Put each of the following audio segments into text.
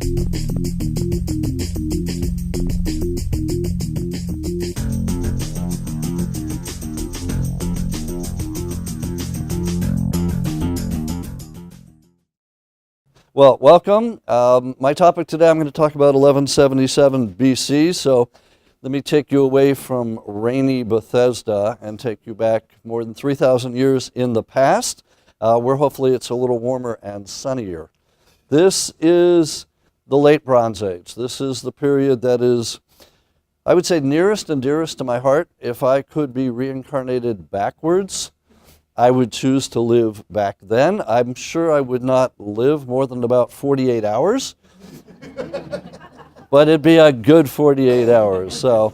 Well, welcome. My topic today, I'm going to talk about 1177 BC. So let me take you away from rainy Bethesda and take you back more than 3,000 years in the past, where hopefully it's a little warmer and sunnier. This is the late Bronze Age. This is the period that is, I would say, nearest and dearest to my heart. If I could be reincarnated backwards, I would choose to live back then. I'm sure I would not live more than about 48 hours, but it'd be a good 48 hours. So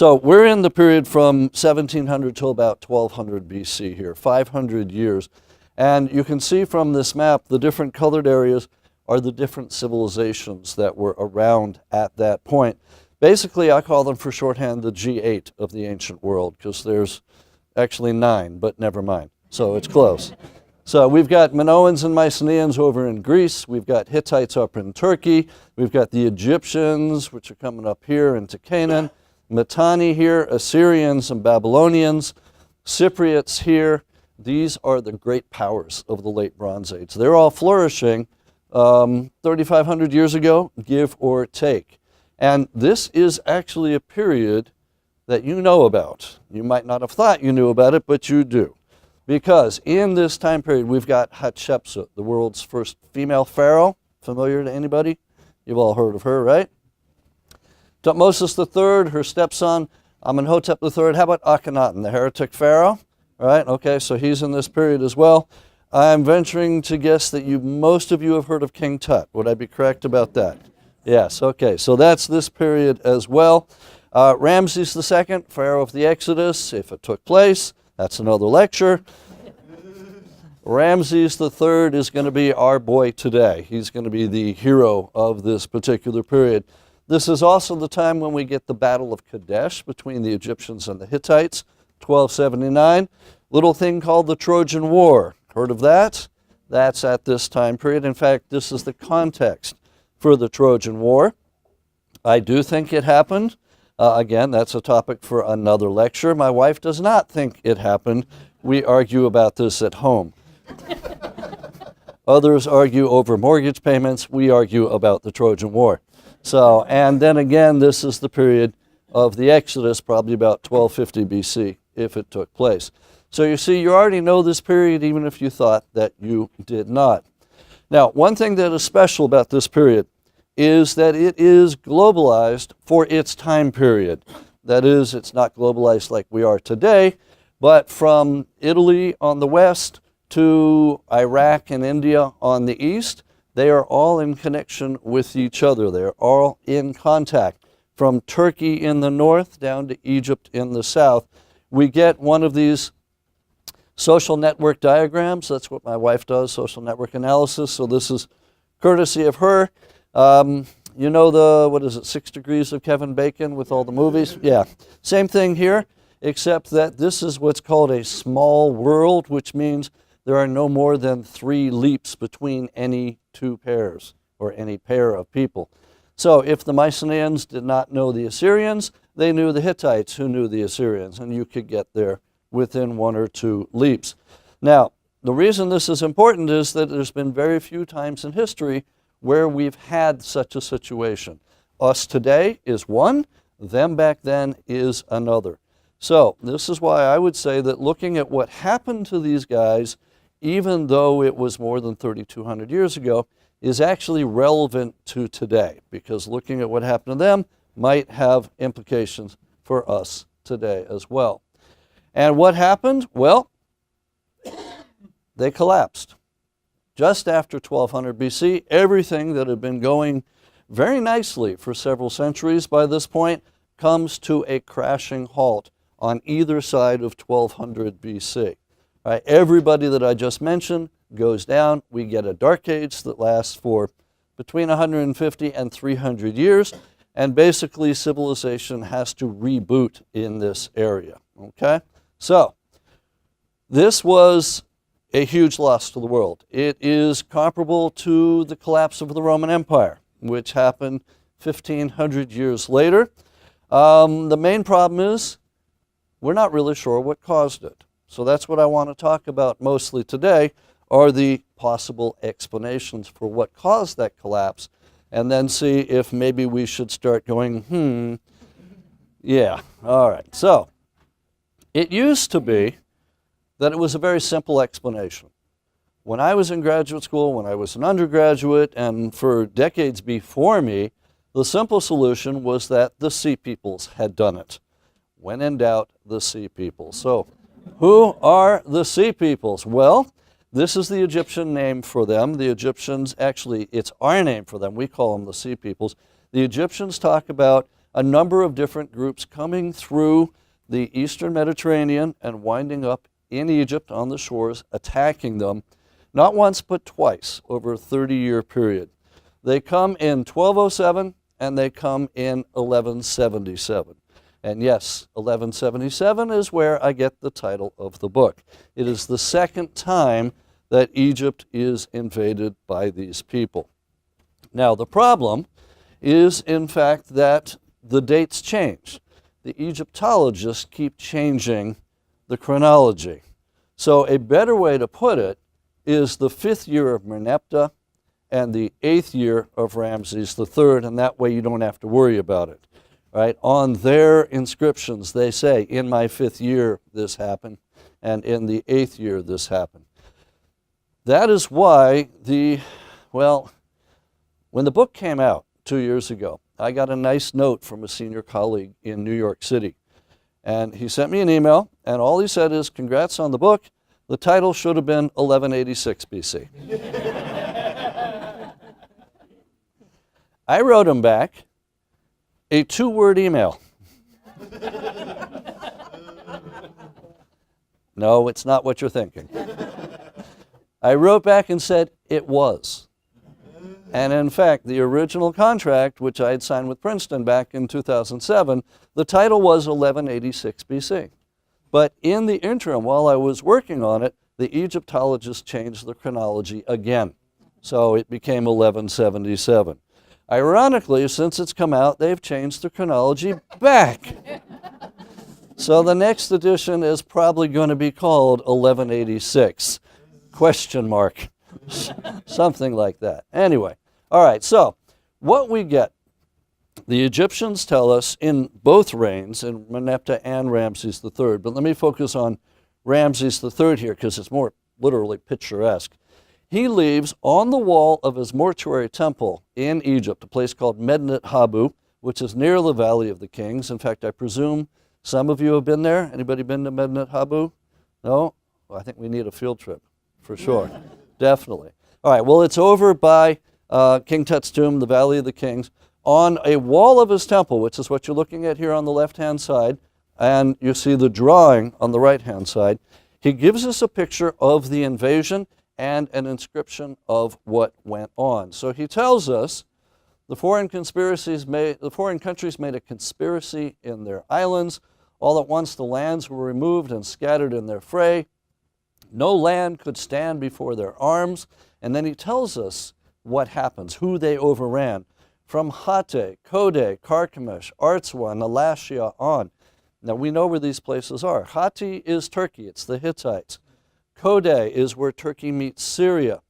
we're in the period from 1700 till about 1200 BC here, 500 years. And you can see from this map, the different colored areas are the different civilizations that were around at that point. Basically, I call them for shorthand the G8 of the ancient world, because there's actually 9, but never mind. So it's close. So we've got Minoans and Mycenaeans over in Greece. We've got Hittites up in Turkey. We've got the Egyptians, which are coming up here into Canaan. Mitanni here, Assyrians and Babylonians, Cypriots here. These are the great powers of the late Bronze Age. They're all flourishing 3,500 years ago, give or take. And this is actually a period that you know about. You might not have thought you knew about it, but you do. Because in this time period, we've got Hatshepsut, the world's first female pharaoh. Familiar to anybody? You've all heard of her, right? Tutmosis III, her stepson, Amenhotep III. How about Akhenaten, the heretic pharaoh? Right, okay, so he's in this period as well. I'm venturing to guess that most of you have heard of King Tut. Would I be correct about that? Yes, okay, so that's this period as well. Ramses II, Pharaoh of the Exodus, if it took place, that's another lecture. Ramses III is going to be our boy today. He's going to be the hero of this particular period. This is also the time when we get the Battle of Kadesh between the Egyptians and the Hittites, 1279. Little thing called the Trojan War. Heard of that? That's at this time period. In fact, this is the context for the Trojan War. I do think it happened. Again, that's a topic for another lecture. My wife does not think it happened. We argue about this at home. Others argue over mortgage payments. We argue about the Trojan War. So, and then again, this is the period of the Exodus, probably about 1250 BC, if it took place. So you see, you already know this period, even if you thought that you did not. Now, one thing that is special about this period is that it is globalized for its time period. That is, it's not globalized like we are today, but from Italy on the west to Iraq and India on the east, they are all in connection with each other. They're all in contact. From Turkey in the north down to Egypt in the south, we get one of these social network diagrams. That's what my wife does, social network analysis. So this is courtesy of her. You know the, 6 Degrees of Kevin Bacon with all the movies? Yeah, same thing here, except that this is what's called a small world, which means there are no more than 3 leaps between any 2 pairs or any pair of people. So if the Mycenaeans did not know the Assyrians, they knew the Hittites who knew the Assyrians, and you could get there within 1 or 2 leaps. Now, the reason this is important is that there's been very few times in history where we've had such a situation. Us today is one, them back then is another. So this is why I would say that looking at what happened to these guys, even though it was more than 3,200 years ago, is actually relevant to today, because looking at what happened to them might have implications for us today as well. And what happened? Well, they collapsed. Just after 1200 BC, everything that had been going very nicely for several centuries by this point comes to a crashing halt on either side of 1200 BC. Right? Everybody that I just mentioned goes down. We get a dark age that lasts for between 150 and 300 years, and basically civilization has to reboot in this area. Okay? So, this was a huge loss to the world. It is comparable to the collapse of the Roman Empire, which happened 1,500 years later. The main problem is we're not really sure what caused it. So that's what I want to talk about mostly today, are the possible explanations for what caused that collapse, and then see if maybe we should start going, yeah, all right. So it used to be that it was a very simple explanation. When I was in graduate school, when I was an undergraduate, and for decades before me, the simple solution was that the Sea Peoples had done it. When in doubt, the Sea Peoples. So who are the Sea Peoples? Well, this is the Egyptian name for them. The Egyptians, actually, it's our name for them. We call them the Sea Peoples. The Egyptians talk about a number of different groups coming through the Eastern Mediterranean and winding up in Egypt on the shores, attacking them, not once but twice over a 30-year period. They come in 1207 and they come in 1177. And yes, 1177 is where I get the title of the book. It is the second time that Egypt is invaded by these people. Now, the problem is, in fact, that the dates change. The Egyptologists keep changing the chronology. So a better way to put it is the 5th year of Merneptah and the 8th year of Ramses III, and that way you don't have to worry about it. Right? On their inscriptions, they say, in my 5th year this happened, and in the 8th year this happened. That is why when the book came out 2 years ago, I got a nice note from a senior colleague in New York City. And he sent me an email, and all he said is, congrats on the book. The title should have been 1186 BC. I wrote him back a 2-word email. No, it's not what you're thinking. I wrote back and said it was. And in fact, the original contract, which I had signed with Princeton back in 2007, the title was 1186 BC. But in the interim, while I was working on it, the Egyptologists changed the chronology again. So it became 1177. Ironically, since it's come out, they've changed the chronology back. So the next edition is probably going to be called 1186, question mark, something like that. Anyway, all right, so what we get, the Egyptians tell us in both reigns, in Merneptah and Ramses III, but let me focus on Ramses III here because it's more literally picturesque. He leaves on the wall of his mortuary temple in Egypt, a place called Medinet Habu, which is near the Valley of the Kings. In fact, I presume some of you have been there. Anybody been to Medinet Habu? No? Well, I think we need a field trip, for sure. Definitely. All right, well, it's over by King Tut's tomb, the Valley of the Kings. On a wall of his temple, which is what you're looking at here on the left-hand side, and you see the drawing on the right-hand side, he gives us a picture of the invasion and an inscription of what went on. So he tells us the foreign countries made a conspiracy in their islands. All at once the lands were removed and scattered in their fray. No land could stand before their arms. And then he tells us what happens, who they overran. From Hate, Kode, Carchemish, Artswa, and Elashia on. Now we know where these places are. Hati is Turkey, it's the Hittites. Kode is where Turkey meets Syria.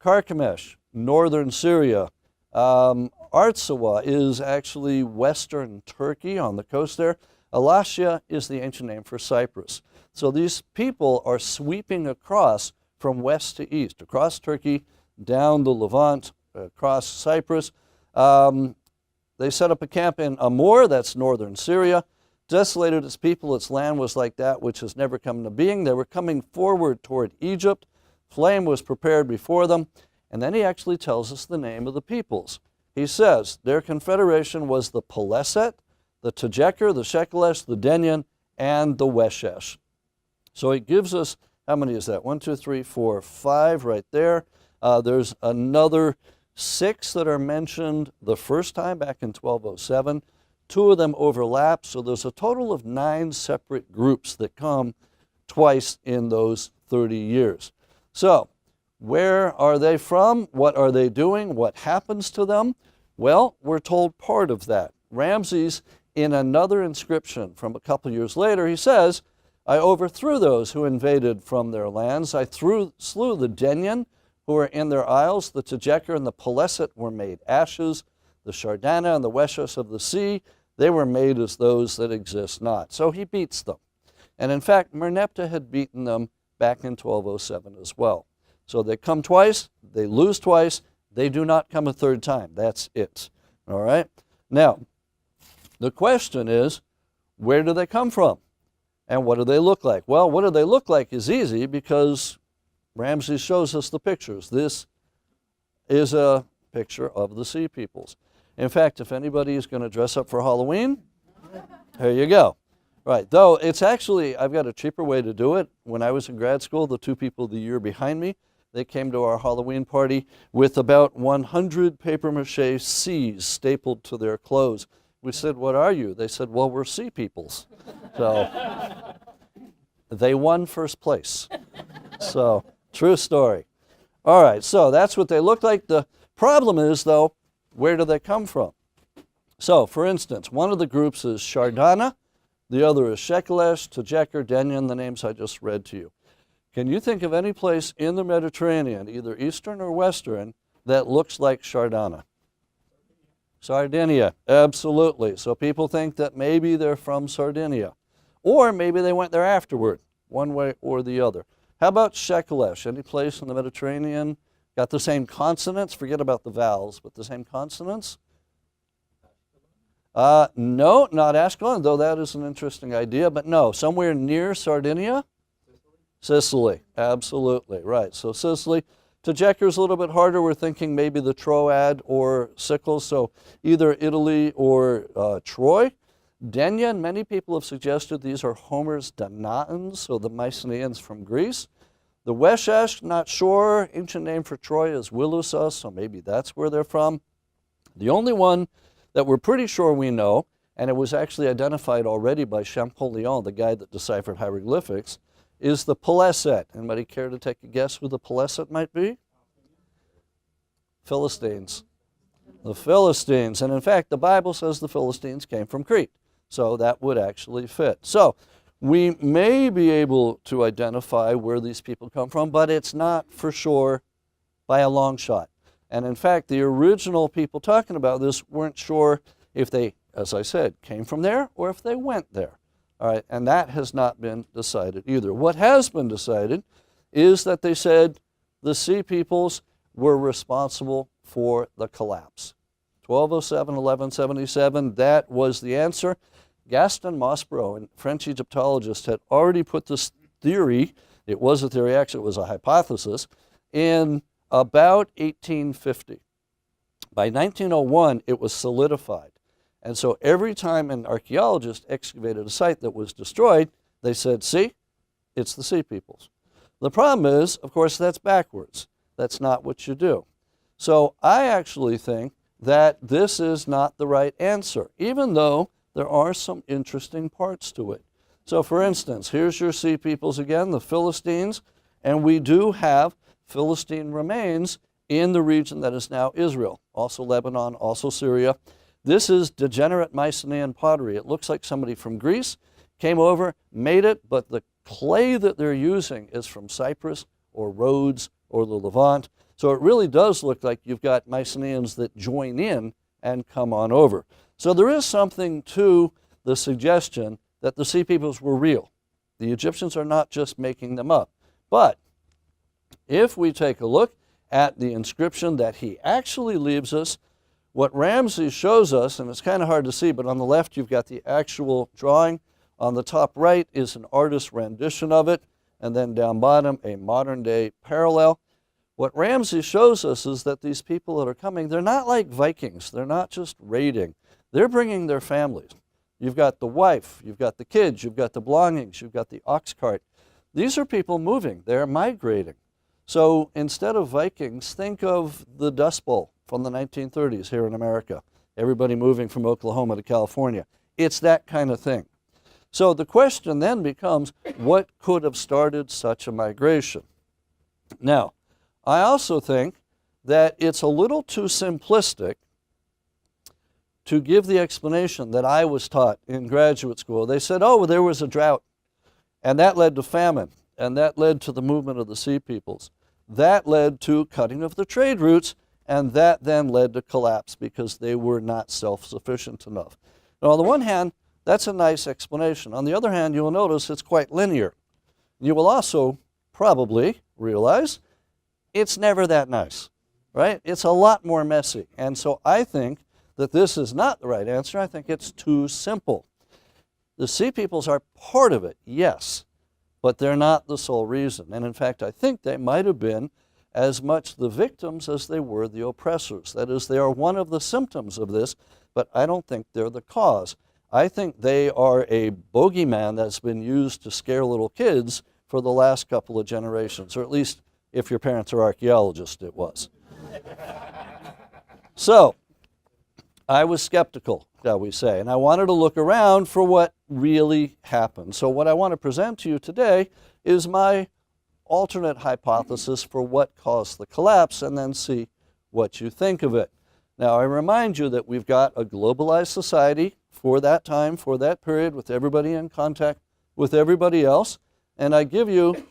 Carchemish, northern Syria. Artswa is actually western Turkey on the coast there. Elashia is the ancient name for Cyprus. So these people are sweeping across from west to east, across Turkey, down the Levant, across Cyprus. They set up a camp in Amur, that's northern Syria. Desolated its people, its land was like that which has never come into being. They were coming forward toward Egypt. Flame was prepared before them. And then he actually tells us the name of the peoples. He says their confederation was the Peleset, the Tejeker, the Shekelesh, the Denyan, and the Weshesh. So he gives us, how many is that? 1, 2, 3, 4, 5 right there. There's another 6 that are mentioned the first time back in 1207. 2 of them overlap, so there's a total of 9 separate groups that come twice in those 30 years. So, where are they from? What are they doing? What happens to them? Well, we're told part of that. Ramses, in another inscription from a couple years later, he says, I overthrew those who invaded from their lands. I slew the Denyen who were in their isles. The Tejeker and the Peleset were made ashes. The Shardana and the Weshus of the sea, they were made as those that exist not. So he beats them. And in fact, Merneptah had beaten them back in 1207 as well. So they come twice, they lose twice, they do not come a third time. That's it. All right? Now, the question is, where do they come from? And what do they look like? Well, what do they look like is easy because Ramses shows us the pictures. This is a picture of the Sea Peoples. In fact, if anybody is going to dress up for Halloween, here you go. Right, though it's actually, I've got a cheaper way to do it. When I was in grad school, the two people the year behind me, they came to our Halloween party with about 100 papier-mâché C's stapled to their clothes. We said, what are you? They said, well, we're Sea Peoples. So they won first place. So, true story. All right, so that's what they look like. The problem is, though, where do they come from? So, for instance, one of the groups is Shardana, the other is Shekelesh, Tejeker, Denyen, the names I just read to you. Can you think of any place in the Mediterranean, either eastern or western, that looks like Shardana? Sardinia, absolutely. So people think that maybe they're from Sardinia. Or maybe they went there afterward, one way or the other. How about Shekelesh? Any place in the Mediterranean? Got the same consonants? Forget about the vowels, but the same consonants? No, not Ashkelon, though that is an interesting idea. But no, somewhere near Sardinia? Sicily, absolutely, right. So Sicily. Tejeker is a little bit harder. We're thinking maybe the Troad or Sickles, so either Italy or Troy. Denyen, many people have suggested these are Homer's Danaans, so the Mycenaeans from Greece. The Weshesh, not sure. Ancient name for Troy is Wilusa, so maybe that's where they're from. The only one that we're pretty sure we know, and it was actually identified already by Champollion, the guy that deciphered hieroglyphics, is the Peleset. Anybody care to take a guess who the Peleset might be? Philistines. The Philistines. And in fact, the Bible says the Philistines came from Crete. So that would actually fit. So we may be able to identify where these people come from, but it's not for sure by a long shot. And in fact, the original people talking about this weren't sure if they, as I said, came from there or if they went there. All right, and that has not been decided either. What has been decided is that they said the Sea Peoples were responsible for the collapse. 1207, 1177, that was the answer. Gaston Maspero, a French Egyptologist, had already put this theory, it was a theory, actually it was a hypothesis, in about 1850. By 1901, it was solidified. And so every time an archaeologist excavated a site that was destroyed, they said, see, it's the Sea Peoples. The problem is, of course, that's backwards. That's not what you do. So I actually think that this is not the right answer, even though there are some interesting parts to it. So for instance, here's your Sea Peoples again, the Philistines, and we do have Philistine remains in the region that is now Israel, also Lebanon, also Syria. This is degenerate Mycenaean pottery. It looks like somebody from Greece came over, made it, but the clay that they're using is from Cyprus or Rhodes or the Levant. So it really does look like you've got Mycenaeans that join in and come on over. So there is something to the suggestion that the Sea Peoples were real. The Egyptians are not just making them up. But if we take a look at the inscription that he actually leaves us, what Ramses shows us, and it's kind of hard to see, but on the left you've got the actual drawing. On the top right is an artist's rendition of it, and then down bottom a modern day parallel. What Ramses shows us is that these people that are coming, they're not like Vikings. They're not just raiding. They're bringing their families. You've got the wife, you've got the kids, you've got the belongings, you've got the ox cart. These are people moving. They're migrating. So instead of Vikings, think of the Dust Bowl from the 1930s here in America. Everybody moving from Oklahoma to California. It's that kind of thing. So the question then becomes, what could have started such a migration? Now, I also think that it's a little too simplistic to give the explanation that I was taught in graduate school. They said, oh, well, there was a drought, and that led to famine, and that led to the movement of the sea peoples. That led to cutting of the trade routes, and that then led to collapse because they were not self-sufficient enough. Now, on the one hand, that's a nice explanation. On the other hand, you'll notice it's quite linear. You will also probably realize it's never that nice, right? It's a lot more messy. And so I think that this is not the right answer. I think it's too simple. The sea peoples are part of it, yes, but they're not the sole reason. And in fact, I think they might have been as much the victims as they were the oppressors. That is, they are one of the symptoms of this, but I don't think they're the cause. I think they are a bogeyman that's been used to scare little kids for the last couple of generations, or at least if your parents are archaeologists, it was. So, I was skeptical, shall we say, and I wanted to look around for what really happened. So what I want to present to you today is my alternate hypothesis for what caused the collapse, and then see what you think of it. Now, I remind you that we've got a globalized society for that time, for that period, with everybody in contact with everybody else. And I give you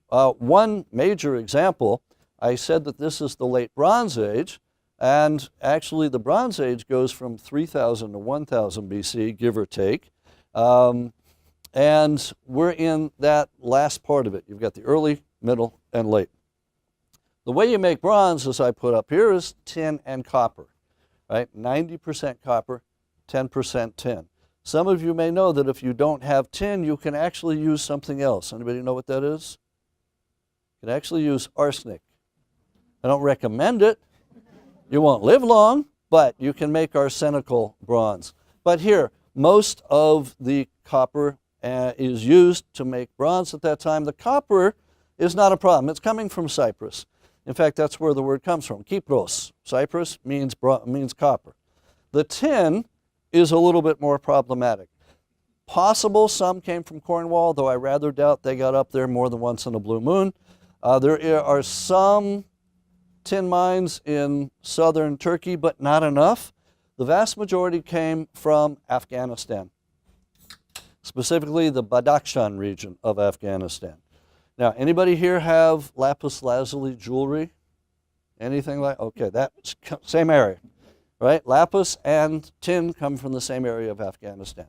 one major example. I said that this is the late Bronze Age, and actually the Bronze Age goes from 3000 to 1000 BC, give or take. And we're in that last part of it. You've got the early, middle, and late. The way you make bronze, as I put up here, is tin and copper, right? 90% copper, 10% tin. Some of you may know that if you don't have tin, you can actually use something else. Anybody know what that is? You can actually use arsenic. I don't recommend it. You won't live long, but you can make arsenical bronze. But here, most of the copper is used to make bronze at that time. The copper is not a problem. It's coming from Cyprus. In fact, that's where the word comes from. Kypros, Cyprus, means copper. The tin is a little bit more problematic. Possible some came from Cornwall, though I rather doubt they got up there more than once in a blue moon. There are some tin mines in southern Turkey, but not enough. The vast majority came from Afghanistan, specifically the Badakhshan region of Afghanistan. Now, anybody here have lapis lazuli jewelry? Anything like, okay, that's same area, right? Lapis and tin come from the same area of Afghanistan.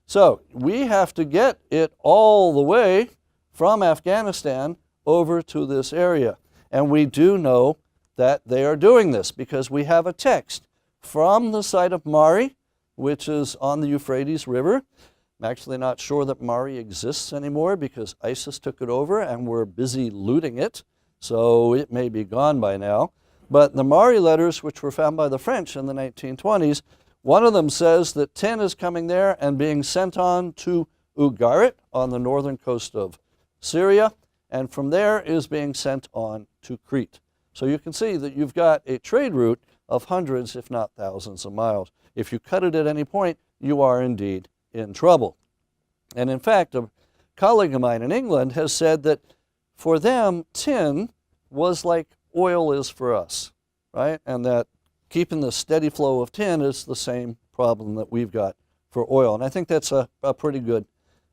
So we have to get it all the way from Afghanistan over to this area. And we do know that they are doing this because we have a text from the site of Mari, which is on the Euphrates River. I'm actually not sure that Mari exists anymore because ISIS took it over and we're busy looting it, so it may be gone by now. But the Mari letters, which were found by the French in the 1920s, one of them says that tin is coming there and being sent on to Ugarit on the northern coast of Syria, and from there is being sent on to Crete. So you can see that you've got a trade route of hundreds, if not thousands of miles. If you cut it at any point, you are indeed in trouble. And in fact, a colleague of mine in England has said that for them, tin was like oil is for us, right? And that keeping the steady flow of tin is the same problem that we've got for oil. And I think that's a pretty good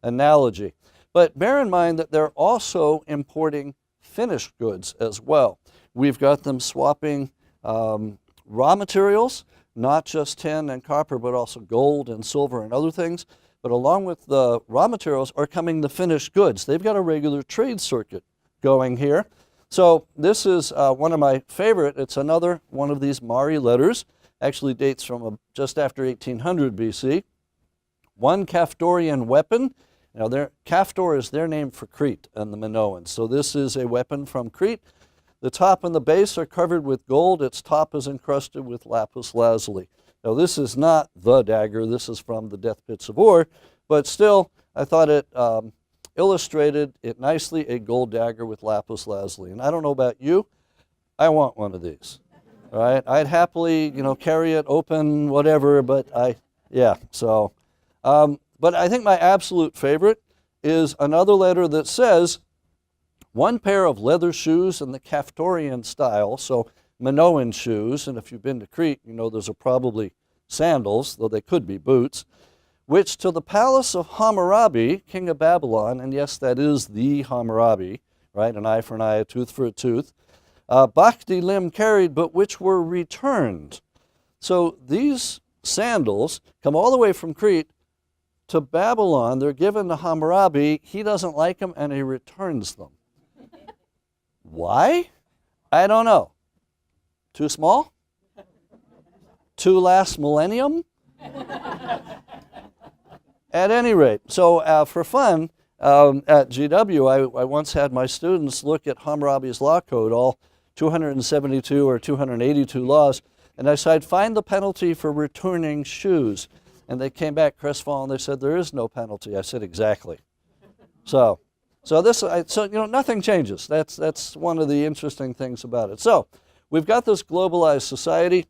analogy. But bear in mind that they're also importing finished goods as well. We've got them swapping raw materials, not just tin and copper, but also gold and silver and other things. But along with the raw materials are coming the finished goods. They've got a regular trade circuit going here. So this is one of my favorite. It's another one of these Mari letters. Actually dates from just after 1800 BC. One Kaftorian weapon. Now, Kaftor is their name for Crete and the Minoans. So this is a weapon from Crete. The top and the base are covered with gold. Its top is encrusted with lapis lazuli. Now, this is not the dagger. This is from the Death Pits of Ur. But still, I thought it illustrated it nicely, a gold dagger with lapis lazuli. And I don't know about you, I want one of these. All right? I'd happily, carry it open, whatever, but but I think my absolute favorite is another letter that says, one pair of leather shoes in the Caphtorian style, so Minoan shoes, and if you've been to Crete, you know those are probably sandals, though they could be boots, which to the palace of Hammurabi, king of Babylon, and yes, that is the Hammurabi, right, an eye for an eye, a tooth for a tooth, Bhakti limb carried, but which were returned. So these sandals come all the way from Crete to Babylon. They're given to Hammurabi. He doesn't like them, and he returns them. Why? I don't know. Too small? Too last millennium? At any rate, so for fun, at GW, I once had my students look at Hammurabi's law code, all 272 or 282 laws, and I said, find the penalty for returning shoes. And they came back crestfallen. They said, there is no penalty. I said, exactly. So nothing changes. That's one of the interesting things about it. So we've got this globalized society,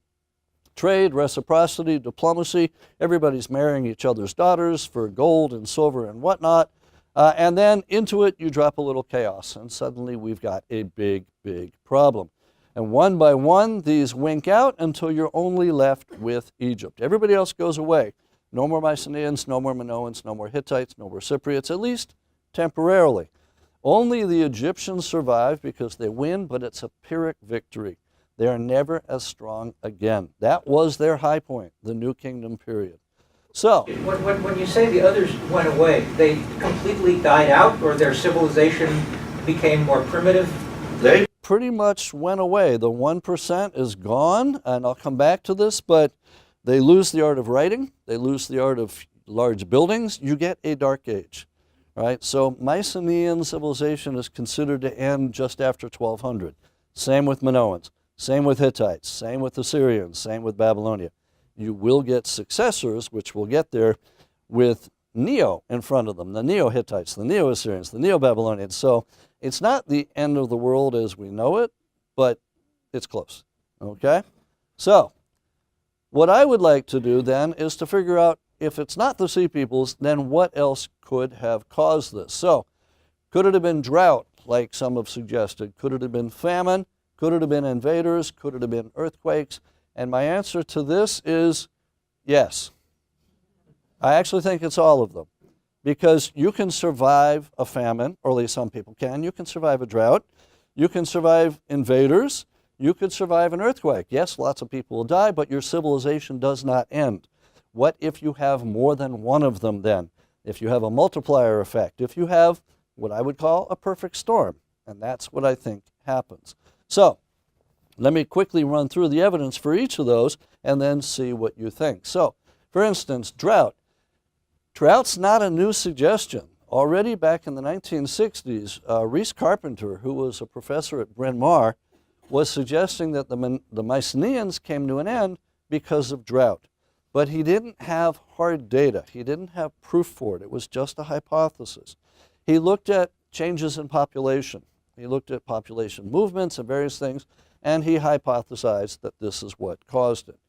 trade, reciprocity, diplomacy. Everybody's marrying each other's daughters for gold and silver and whatnot. And then into it, you drop a little chaos, and suddenly we've got a big, big problem. And one by one, these wink out until you're only left with Egypt. Everybody else goes away. No more Mycenaeans, no more Minoans, no more Hittites, no more Cypriots, at least temporarily. Only the Egyptians survive because they win, but it's a Pyrrhic victory. They are never as strong again. That was their high point, the New Kingdom period. So, when you say the others went away, they completely died out, or their civilization became more primitive? They pretty much went away. The 1% is gone, and I'll come back to this, but they lose the art of writing. They lose the art of large buildings. You get a dark age, right? So Mycenaean civilization is considered to end just after 1200. Same with Minoans. Same with Hittites. Same with Assyrians. Same with Babylonia. You will get successors, which we'll get there, with Neo in front of them, the Neo-Hittites, the Neo-Assyrians, the Neo-Babylonians. So it's not the end of the world as we know it, but it's close, okay? So what I would like to do then is to figure out, if it's not the Sea Peoples, then what else could have caused this? So could it have been drought, like some have suggested? Could it have been famine? Could it have been invaders? Could it have been earthquakes? And my answer to this is yes. I actually think it's all of them, because you can survive a famine, or at least some people can. You can survive a drought. You can survive invaders. You could survive an earthquake. Yes, lots of people will die, but your civilization does not end. What if you have more than one of them then? If you have a multiplier effect, if you have what I would call a perfect storm, and that's what I think happens. So let me quickly run through the evidence for each of those and then see what you think. So, for instance, drought. Drought's not a new suggestion. Already back in the 1960s, Rhys Carpenter, who was a professor at Bryn Mawr, was suggesting that the Mycenaeans came to an end because of drought. But he didn't have hard data. He didn't have proof for it. It was just a hypothesis. He looked at changes in population. He looked at population movements and various things, and he hypothesized that this is what caused it.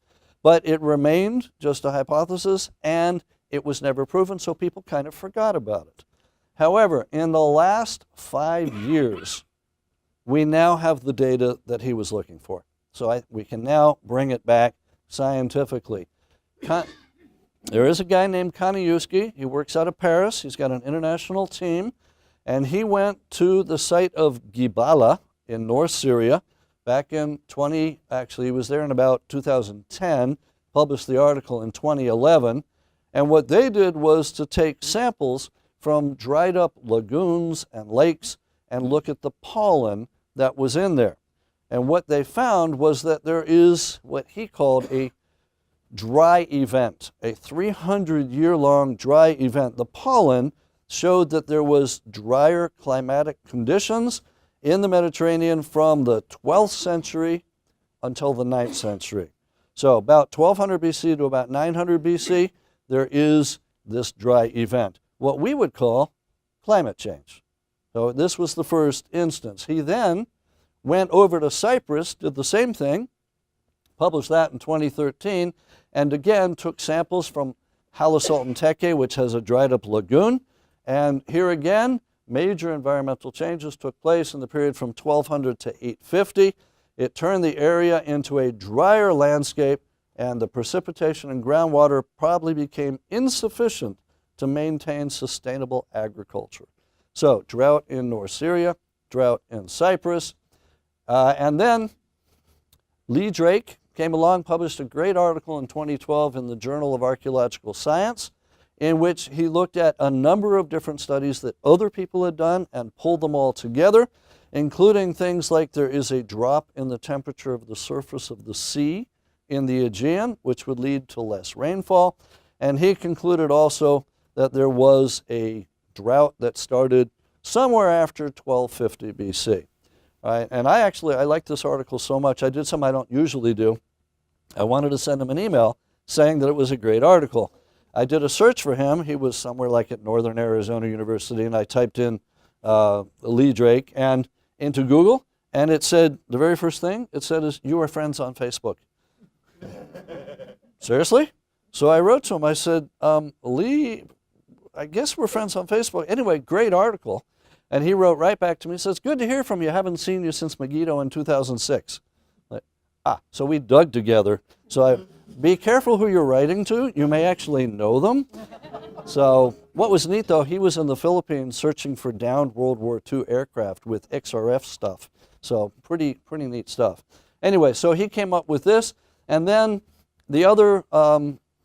But it remained just a hypothesis, and it was never proven, so people kind of forgot about it. However, in the last 5 years, we now have the data that he was looking for. So we can now bring it back scientifically. There is a guy named Kaniewski. He works out of Paris. He's got an international team, and he went to the site of Gibala in North Syria back in actually he was there in about 2010, published the article in 2011, and what they did was to take samples from dried up lagoons and lakes and look at the pollen that was in there. And what they found was that there is what he called a dry event, a 300-year-long dry event. The pollen showed that there was drier climatic conditions in the Mediterranean from the 12th century until the 9th century. So about 1200 BC to about 900 BC, there is this dry event, what we would call climate change. So this was the first instance. He then went over to Cyprus, did the same thing, published that in 2013, and again took samples from Halis Sultan Tekke, which has a dried up lagoon, and here again major environmental changes took place in the period from 1200 to 850. It turned the area into a drier landscape, and the precipitation and groundwater probably became insufficient to maintain sustainable agriculture. So drought in North Syria, drought in Cyprus, and then Lee Drake came along, published a great article in 2012 in the Journal of Archaeological Science, in which he looked at a number of different studies that other people had done and pulled them all together, including things like there is a drop in the temperature of the surface of the sea in the Aegean, which would lead to less rainfall. And he concluded also that there was a drought that started somewhere after 1250 BC. Right? And I like this article so much, I did something I don't usually do. I wanted to send him an email saying that it was a great article. I did a search for him. He was somewhere like at Northern Arizona University, and I typed in Lee Drake and into Google, and it said, the very first thing it said is, "You are friends on Facebook." Seriously? So I wrote to him, I said, Lee, I guess we're friends on Facebook. Anyway, great article. And he wrote right back to me, he says, "Good to hear from you. Haven't seen you since Megiddo in 2006. So we dug together. So be careful who you're writing to. You may actually know them. So what was neat, though, he was in the Philippines searching for downed World War II aircraft with XRF stuff. So pretty neat stuff. Anyway, so he came up with this. And then the other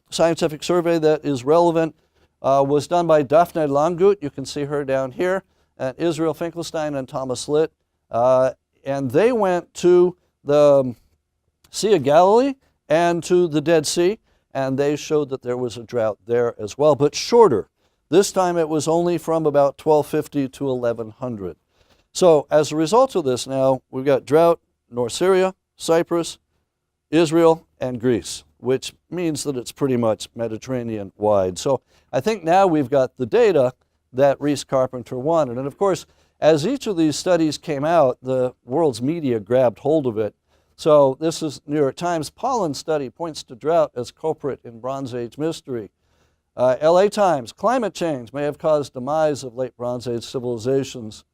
scientific survey that is relevant was done by Daphne Langut. You can see her down here. And Israel Finkelstein and Thomas Litt. And they went to the Sea of Galilee and to the Dead Sea, and they showed that there was a drought there as well, but shorter. This time it was only from about 1250 to 1100. So as a result of this now, we've got drought, North Syria, Cyprus, Israel, and Greece, which means that it's pretty much Mediterranean wide. So I think now we've got the data that Reese Carpenter wanted. And of course, as each of these studies came out, the world's media grabbed hold of it. So this is New York Times. Pollen study points to drought as culprit in Bronze Age mystery. LA Times, climate change may have caused demise of late Bronze Age civilizations.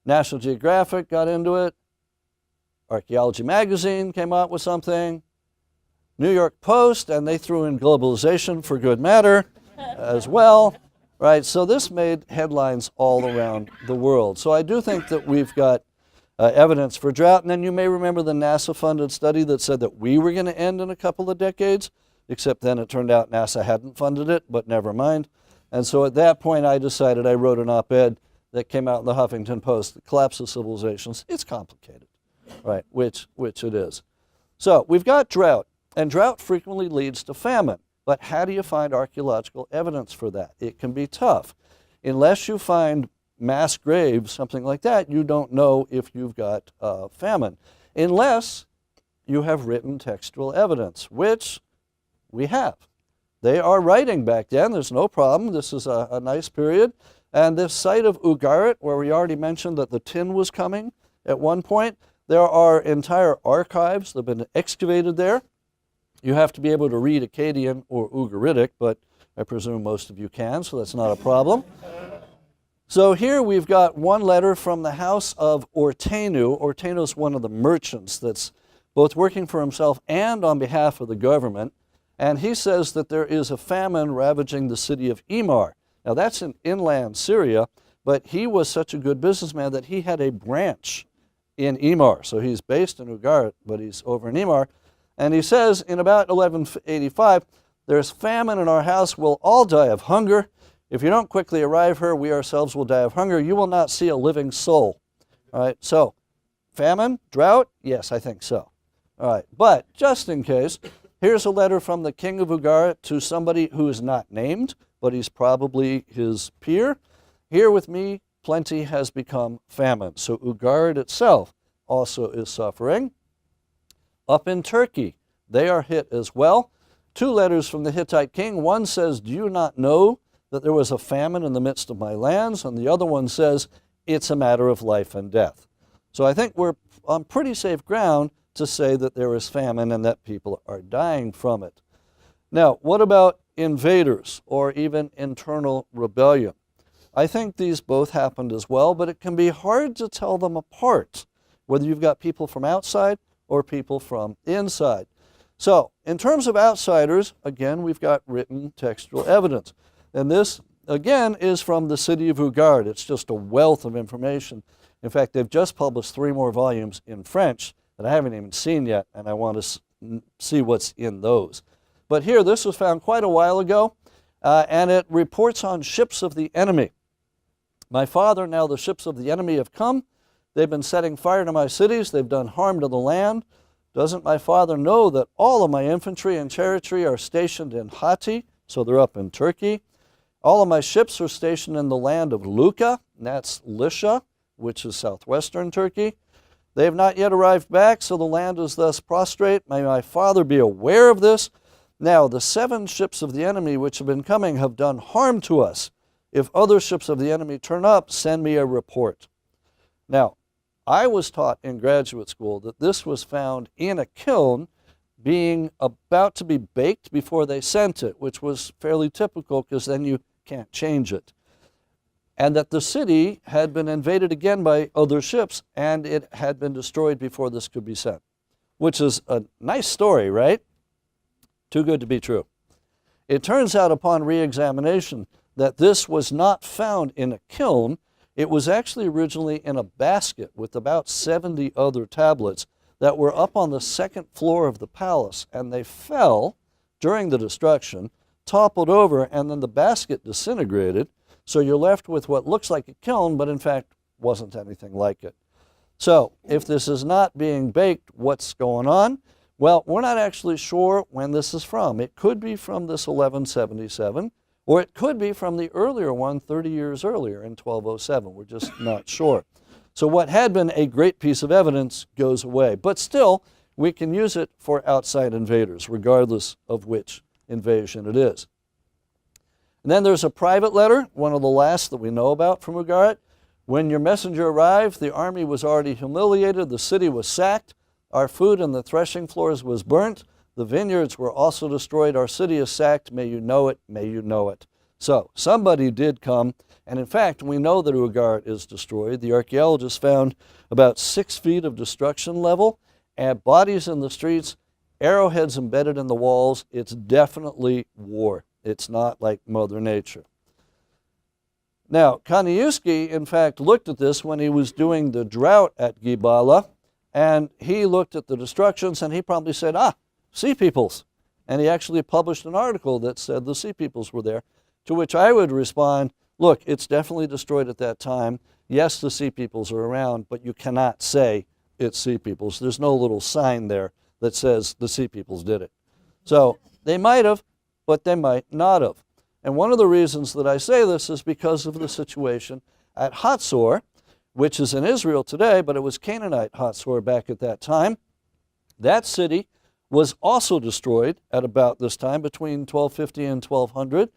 National Geographic got into it. Archeology magazine came out with something. New York Post, and they threw in globalization for good matter as well. Right, so this made headlines all around the world. So I do think that we've got evidence for drought. And then you may remember the NASA-funded study that said that we were going to end in a couple of decades, except then it turned out NASA hadn't funded it, but never mind. And so at that point, I decided, I wrote an op-ed that came out in the Huffington Post, The Collapse of Civilizations. It's complicated, right, which it is. So we've got drought, and drought frequently leads to famine. But how do you find archaeological evidence for that? It can be tough. Unless you find mass graves, something like that, you don't know if you've got famine. Unless you have written textual evidence, which we have. They are writing back then. There's no problem. This is a nice period. And this site of Ugarit, where we already mentioned that the tin was coming at one point, there are entire archives that have been excavated there. You have to be able to read Akkadian or Ugaritic, but I presume most of you can, so that's not a problem. So here we've got one letter from the house of Ortenu. Ortenu is one of the merchants that's both working for himself and on behalf of the government. And he says that there is a famine ravaging the city of Emar. Now that's in inland Syria, but he was such a good businessman that he had a branch in Emar. So he's based in Ugarit, but he's over in Emar. And he says in about 1185, "There's famine in our house. We'll all die of hunger. If you don't quickly arrive here, we ourselves will die of hunger. You will not see a living soul." All right, so famine, drought? Yes, I think so. All right, but just in case, here's a letter from the king of Ugarit to somebody who is not named, but he's probably his peer. "Here with me, plenty has become famine." So Ugarit itself also is suffering. Up in Turkey, they are hit as well. Two letters from the Hittite king. One says, "Do you not know that there was a famine in the midst of my lands?" And the other one says, "It's a matter of life and death." So I think we're on pretty safe ground to say that there is famine and that people are dying from it. Now, what about invaders or even internal rebellion? I think these both happened as well, but it can be hard to tell them apart, whether you've got people from outside or people from inside. So, in terms of outsiders, again, we've got written textual evidence. And this, again, is from the city of Ugard. It's just a wealth of information. In fact, they've just published 3 more volumes in French that I haven't even seen yet, and I want to see what's in those. But here, this was found quite a while ago, and it reports on ships of the enemy. My father, now the ships of the enemy have come. They've been setting fire to my cities. They've done harm to the land. Doesn't my father know that all of my infantry and chariotery are stationed in Hatti, so they're up in Turkey? All of my ships are stationed in the land of Luka, and that's Lycia, which is southwestern Turkey. They have not yet arrived back, so the land is thus prostrate. May my father be aware of this. Now, the 7 ships of the enemy which have been coming have done harm to us. If other ships of the enemy turn up, send me a report. Now, I was taught in graduate school that this was found in a kiln being about to be baked before they sent it, which was fairly typical because then you can't change it. And that the city had been invaded again by other ships and it had been destroyed before this could be sent, which is a nice story, right? Too good to be true. It turns out upon re-examination that this was not found in a kiln. It was actually originally in a basket with about 70 other tablets that were up on the 2nd floor of the palace, and they fell during the destruction, toppled over, and then the basket disintegrated. So you're left with what looks like a kiln, but in fact wasn't anything like it. So if this is not being baked, what's going on? Well, we're not actually sure when this is from. It could be from this 1177, or it could be from the earlier one 30 years earlier in 1207. We're just not sure. So what had been a great piece of evidence goes away. But still, we can use it for outside invaders, regardless of which invasion it is. And then there's a private letter, one of the last that we know about from Ugarit. When your messenger arrived, the army was already humiliated, the city was sacked, our food in the threshing floors was burnt, the vineyards were also destroyed, our city is sacked, may you know it, may you know it. So somebody did come, and in fact, we know that Ugarit is destroyed. The archaeologists found about 6 feet of destruction level, and bodies in the streets, arrowheads embedded in the walls. It's definitely war. It's not like Mother Nature. Now, Kanievsky, in fact, looked at this when he was doing the drought at Gibala, and he looked at the destructions, and he probably said, sea peoples. And he actually published an article that said the sea peoples were there, to which I would respond, look, it's definitely destroyed at that time. Yes, the sea peoples are around, but you cannot say it's sea peoples. There's no little sign there that says the sea peoples did it. So they might have, but they might not have. And one of the reasons that I say this is because of the situation at Hatzor, which is in Israel today, but it was Canaanite Hatzor back at that time. That city was also destroyed at about this time, between 1250 and 1200.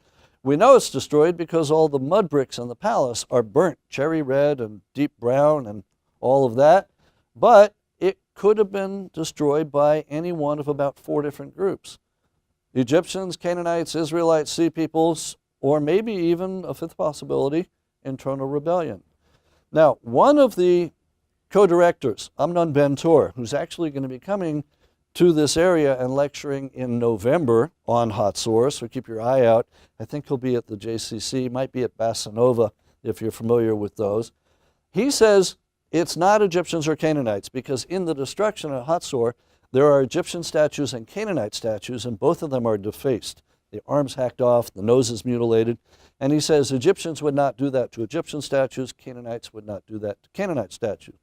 We know it's destroyed because all the mud bricks in the palace are burnt, cherry red and deep brown and all of that. But it could have been destroyed by any one of about 4 different groups. Egyptians, Canaanites, Israelites, sea peoples, or maybe even a 5th possibility, internal rebellion. Now, one of the co-directors, Amnon Ben-Tor, who's actually going to be coming to this area and lecturing in November on Hatzor, so keep your eye out. I think he'll be at the JCC, might be at Basanova, if you're familiar with those. He says it's not Egyptians or Canaanites, because in the destruction at Hatzor, there are Egyptian statues and Canaanite statues, and both of them are defaced. The arms hacked off, the noses mutilated. And he says Egyptians would not do that to Egyptian statues, Canaanites would not do that to Canaanite statues.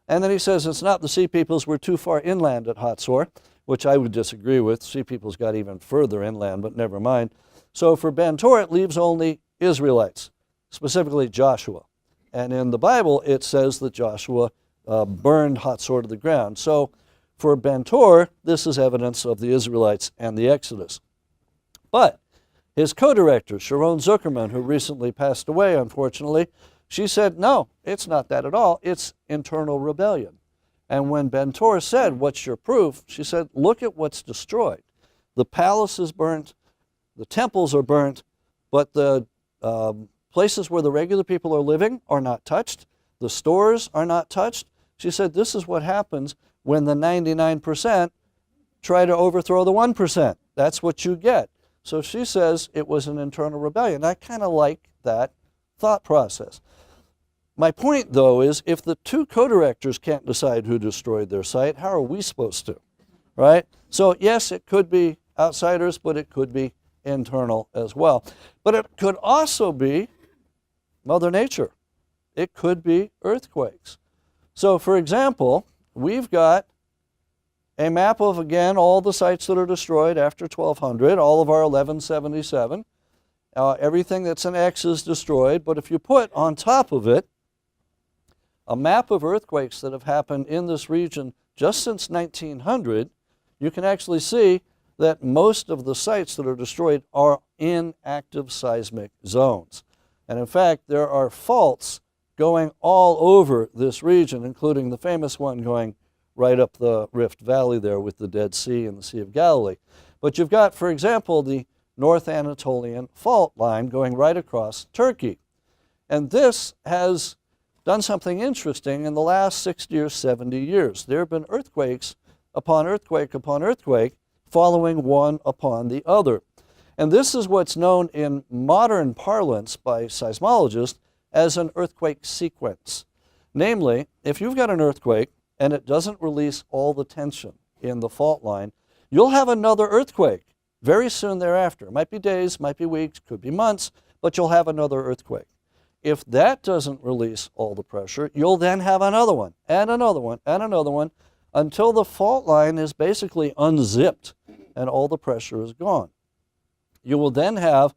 And then he says it's not the sea peoples, we're too far inland at Hatzor, which I would disagree with. Sea peoples got even further inland, but never mind. So for Ben-Tor, it leaves only Israelites, specifically Joshua. And in the Bible, it says that Joshua burned Hatzor to the ground. So for Ben-Tor, this is evidence of the Israelites and the Exodus. But his co-director, Sharon Zuckerman, who recently passed away, unfortunately, she said, no, it's not that at all. It's internal rebellion. And when Ben-Tor said, what's your proof? She said, look at what's destroyed. The palace is burnt, the temples are burnt, but the places where the regular people are living are not touched. The stores are not touched. She said this is what happens when the 99% try to overthrow the 1%. That's what you get. So she says it was an internal rebellion. I kind of like that thought process. My point, though, is if the two co-directors can't decide who destroyed their site, how are we supposed to, right? So yes, it could be outsiders, but it could be internal as well. But it could also be Mother Nature. It could be earthquakes. So for example, we've got a map of, again, all the sites that are destroyed after 1200, all of our 1177. Everything that's an X is destroyed, but if you put on top of it a map of earthquakes that have happened in this region just since 1900, you can actually see that most of the sites that are destroyed are in active seismic zones. And in fact, there are faults going all over this region, including the famous one going right up the Rift Valley there with the Dead Sea and the Sea of Galilee. But you've got, for example, the North Anatolian fault line going right across Turkey. And this has done something interesting in the last 60 or 70 years. There have been earthquakes upon earthquake upon earthquake following one upon the other. And this is what's known in modern parlance by seismologists as an earthquake sequence. Namely, if you've got an earthquake and it doesn't release all the tension in the fault line, you'll have another earthquake very soon thereafter. It might be days, might be weeks, could be months, but you'll have another earthquake. If that doesn't release all the pressure, you'll then have another one, and another one, and another one, until the fault line is basically unzipped and all the pressure is gone. You will then have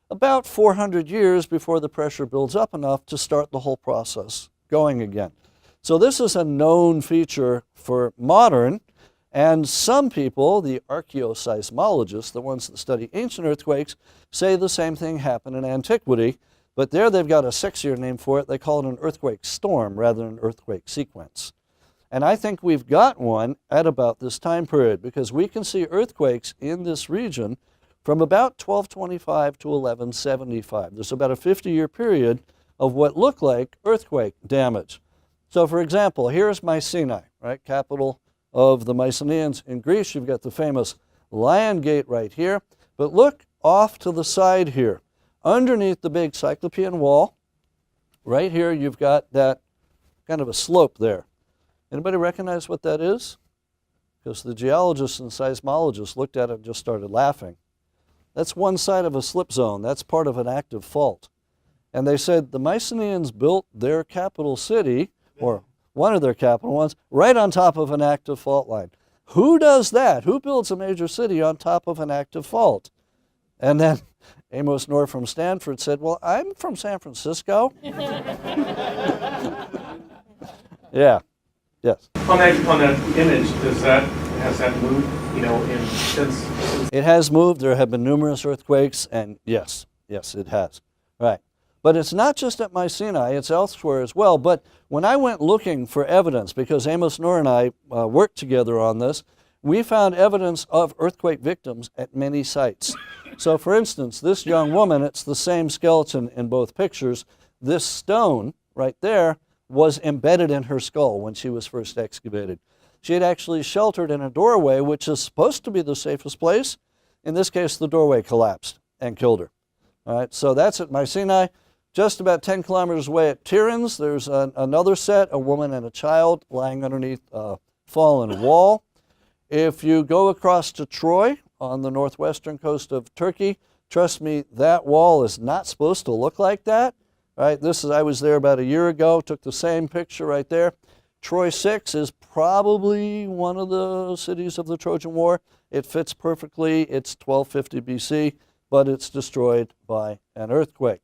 about 400 years before the pressure builds up enough to start the whole process going again. So this is a known feature for modern, and some people, the archaeoseismologists, the ones that study ancient earthquakes, say the same thing happened in antiquity, but there they've got a sexier name for it. They call it an earthquake storm rather than an earthquake sequence. And I think we've got one at about this time period because we can see earthquakes in this region from about 1225 to 1175. There's about a 50-year period of what look like earthquake damage. So for example, here's Mycenae, right, capital of the Mycenaeans in Greece. You've got the famous Lion Gate right here. But look off to the side here. Underneath the big Cyclopean wall, right here, you've got that kind of a slope there. Anybody recognize what that is? Because the geologists and seismologists looked at it and just started laughing. That's one side of a slip zone. That's part of an active fault. And they said the Mycenaeans built their capital city, or one of their capital ones, right on top of an active fault line. Who does that? Who builds a major city on top of an active fault? And then Amos Knorr from Stanford said, well, I'm from San Francisco. Yeah, yes. On that image, has that moved, since? It has moved. There have been numerous earthquakes, and yes, it has. Right. But it's not just at Mycenae, it's elsewhere as well. But when I went looking for evidence, because Amos Knorr and I worked together on this, we found evidence of earthquake victims at many sites. So for instance, this young woman, it's the same skeleton in both pictures. This stone right there was embedded in her skull when she was first excavated. She had actually sheltered in a doorway, which is supposed to be the safest place. In this case, the doorway collapsed and killed her. All right, so that's at Mycenae. Just about 10 kilometers away at Tiryns, there's another set, a woman and a child lying underneath a fallen wall. If you go across to Troy on the northwestern coast of Turkey, trust me, that wall is not supposed to look like that. Right? I was there about a year ago, took the same picture right there. Troy 6 is probably one of the cities of the Trojan War. It fits perfectly. It's 1250 BC, but it's destroyed by an earthquake.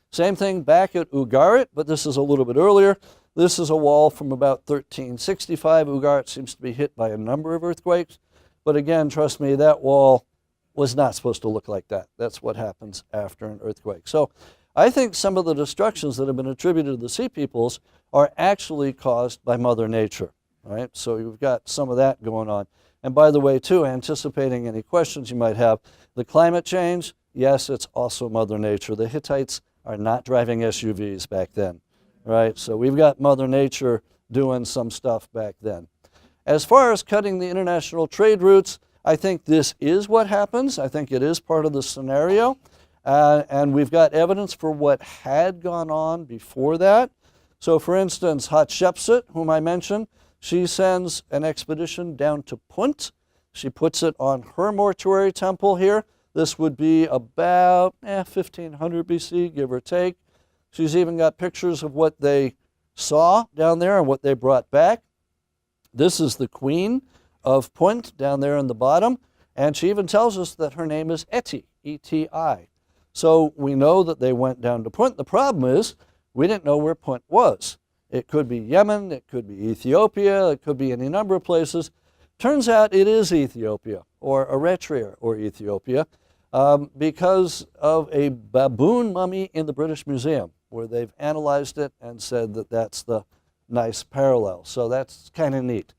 Same thing back at Ugarit, but this is a little bit earlier. This is a wall from about 1365. Ugarit seems to be hit by a number of earthquakes. But again, trust me, that wall was not supposed to look like that. That's what happens after an earthquake. So I think some of the destructions that have been attributed to the Sea Peoples are actually caused by Mother Nature. Right? So you've got some of that going on. And by the way, too, anticipating any questions you might have, the climate change, yes, it's also Mother Nature. The Hittites are not driving SUVs back then, right? So we've got Mother Nature doing some stuff back then. As far as cutting the international trade routes, I think this is what happens. I think it is part of the scenario. And we've got evidence for what had gone on before that. So for instance, Hatshepsut, whom I mentioned, she sends an expedition down to Punt. She puts it on her mortuary temple here. This would be about 1500 BC, give or take. She's even got pictures of what they saw down there and what they brought back. This is the queen of Punt down there in the bottom. And she even tells us that her name is Eti, E-T-I. So we know that they went down to Punt. The problem is we didn't know where Punt was. It could be Yemen, it could be Ethiopia, it could be any number of places. Turns out it is Ethiopia, or Eritrea, or Ethiopia, because of a baboon mummy in the British Museum, where they've analyzed it and said that that's the nice parallel. So that's kind of neat.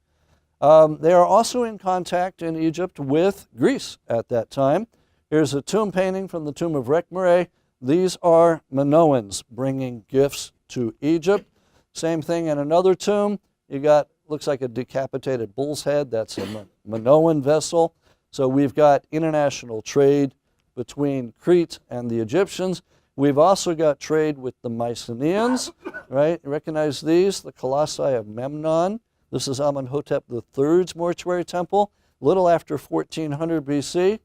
They are also in contact in Egypt with Greece at that time. Here's a tomb painting from the tomb of Rekhmire. These are Minoans bringing gifts to Egypt. Same thing in another tomb. You got, looks like a decapitated bull's head. That's a Minoan vessel. So we've got international trade between Crete and the Egyptians. We've also got trade with the Mycenaeans, right? You recognize these, the Colossi of Memnon. This is Amenhotep III's mortuary temple, a little after 1400 BC.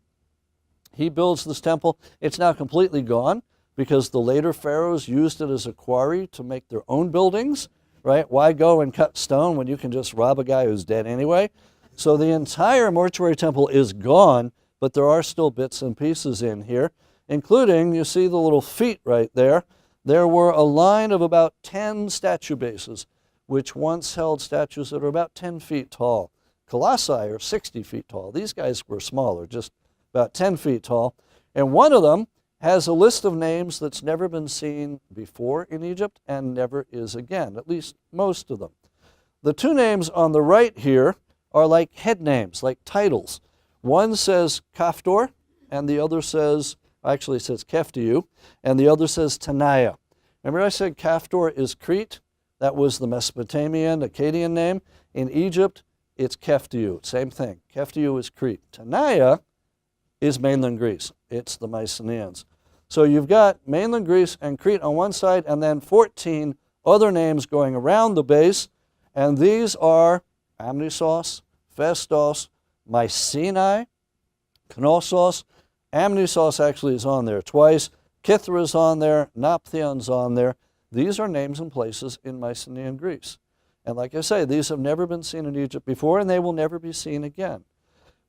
He builds this temple. It's now completely gone because the later pharaohs used it as a quarry to make their own buildings, right? Why go and cut stone when you can just rob a guy who's dead anyway? So the entire mortuary temple is gone, but there are still bits and pieces in here, including, you see the little feet right there. There were a line of about 10 statue bases, which once held statues that are about 10 feet tall. Colossi are 60 feet tall. These guys were smaller, just about 10 feet tall. And one of them has a list of names that's never been seen before in Egypt and never is again, at least most of them. The two names on the right here are like head names, like titles. One says Kaftor, and the other says, actually it says Keftiu, and the other says Tanaya. Remember I said Kaftor is Crete? That was the Mesopotamian, Akkadian name. In Egypt, it's Keftiu, same thing. Keftiu is Crete. Tanaya is mainland Greece. It's the Mycenaeans. So you've got mainland Greece and Crete on one side, and then 14 other names going around the base, and these are Amnisos, Festos, Mycenae, Knossos. Amnisos actually is on there twice. Kithra is on there. Napthion's on there. These are names and places in Mycenaean Greece. And like I say, these have never been seen in Egypt before, and they will never be seen again.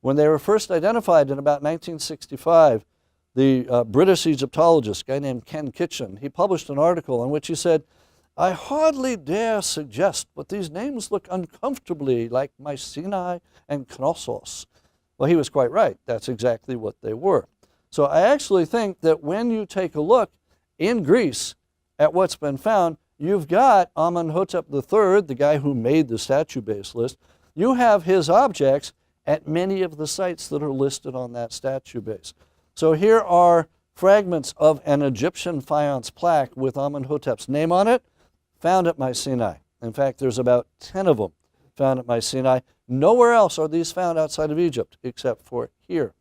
When they were first identified in about 1965, the British Egyptologist, a guy named Ken Kitchen, he published an article in which he said, "I hardly dare suggest, but these names look uncomfortably like Mycenae and Knossos." Well, he was quite right. That's exactly what they were. So I actually think that when you take a look in Greece at what's been found, you've got Amenhotep III, the guy who made the statue base list. You have his objects at many of the sites that are listed on that statue base. So here are fragments of an Egyptian faience plaque with Amenhotep's name on it, found at Mycenae. In fact, there's about 10 of them found at Mycenae. Nowhere else are these found outside of Egypt except for here.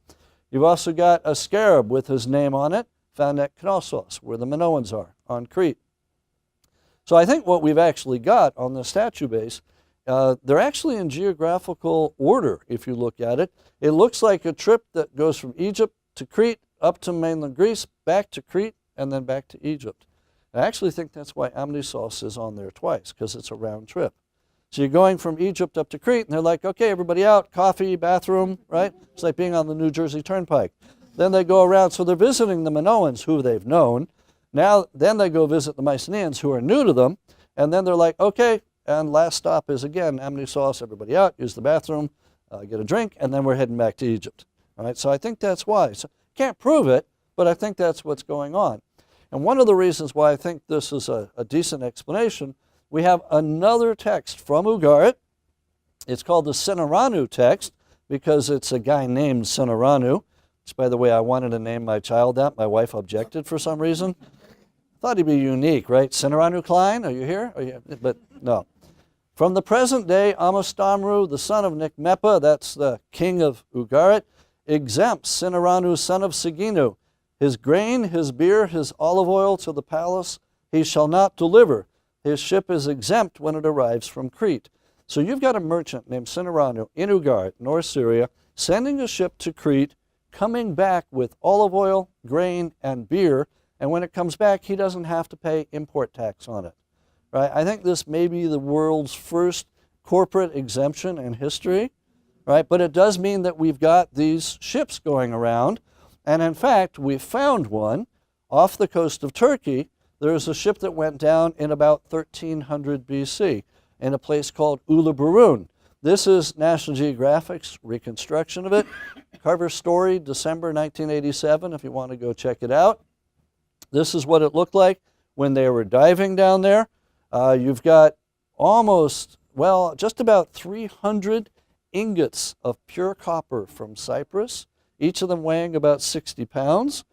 You've also got a scarab with his name on it, found at Knossos, where the Minoans are, on Crete. So I think what we've actually got on the statue base, they're actually in geographical order if you look at it. It looks like a trip that goes from Egypt to Crete, up to mainland Greece, back to Crete, and then back to Egypt. I actually think that's why Amnisos is on there twice, because it's a round trip. So you're going from Egypt up to Crete, and they're like, okay, everybody out, coffee, bathroom, right? It's like being on the New Jersey Turnpike. Then they go around, so they're visiting the Minoans, who they've known. Then they go visit the Mycenaeans, who are new to them, and then they're like, okay, and last stop is again Amnisos, everybody out, use the bathroom, get a drink, and then we're heading back to Egypt. All right, so I think that's why. So can't prove it, but I think that's what's going on. And one of the reasons why I think this is a decent explanation, we have another text from Ugarit. It's called the Sinaranu text because it's a guy named Sinaranu. which, by the way, I wanted to name my child that. My wife objected for some reason. Thought he'd be unique, right? Sinaranu Cline, are you here? But no. From the present day, Amastamru, the son of Nikmepa, that's the king of Ugarit, exempts Sinaranu, son of Siginu, his grain, his beer, his olive oil to the palace he shall not deliver. His ship is exempt when it arrives from Crete. So you've got a merchant named Sinaranu in Ugarit, North Syria, sending a ship to Crete, coming back with olive oil, grain, and beer, and when it comes back, he doesn't have to pay import tax on it. Right? I think this may be the world's first corporate exemption in history, right? But it does mean that we've got these ships going around, and in fact, we found one off the coast of Turkey. There's a ship that went down in about 1300 BC in a place called Uluburun. This is National Geographic's reconstruction of it. Cover story, December 1987, if you want to go check it out. This is what it looked like when they were diving down there. You've got almost, well, just about 300 ingots of pure copper from Cyprus, each of them weighing about 60 pounds.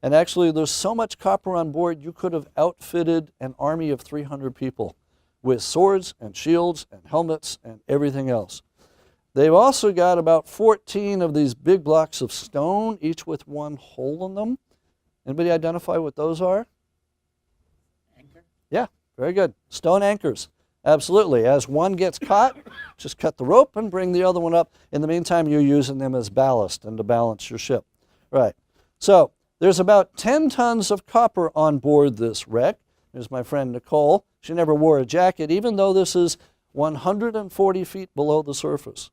And actually, there's so much copper on board, you could have outfitted an army of 300 people with swords and shields and helmets and everything else. They've also got about 14 of these big blocks of stone, each with one hole in them. Anybody identify what those are? Anchor? Yeah, very good. Stone anchors. Absolutely. As one gets caught, just cut the rope and bring the other one up. In the meantime, you're using them as ballast and to balance your ship. Right. So there's about 10 tons of copper on board this wreck. There's my friend Nicole. She never wore a jacket, even though this is 140 feet below the surface.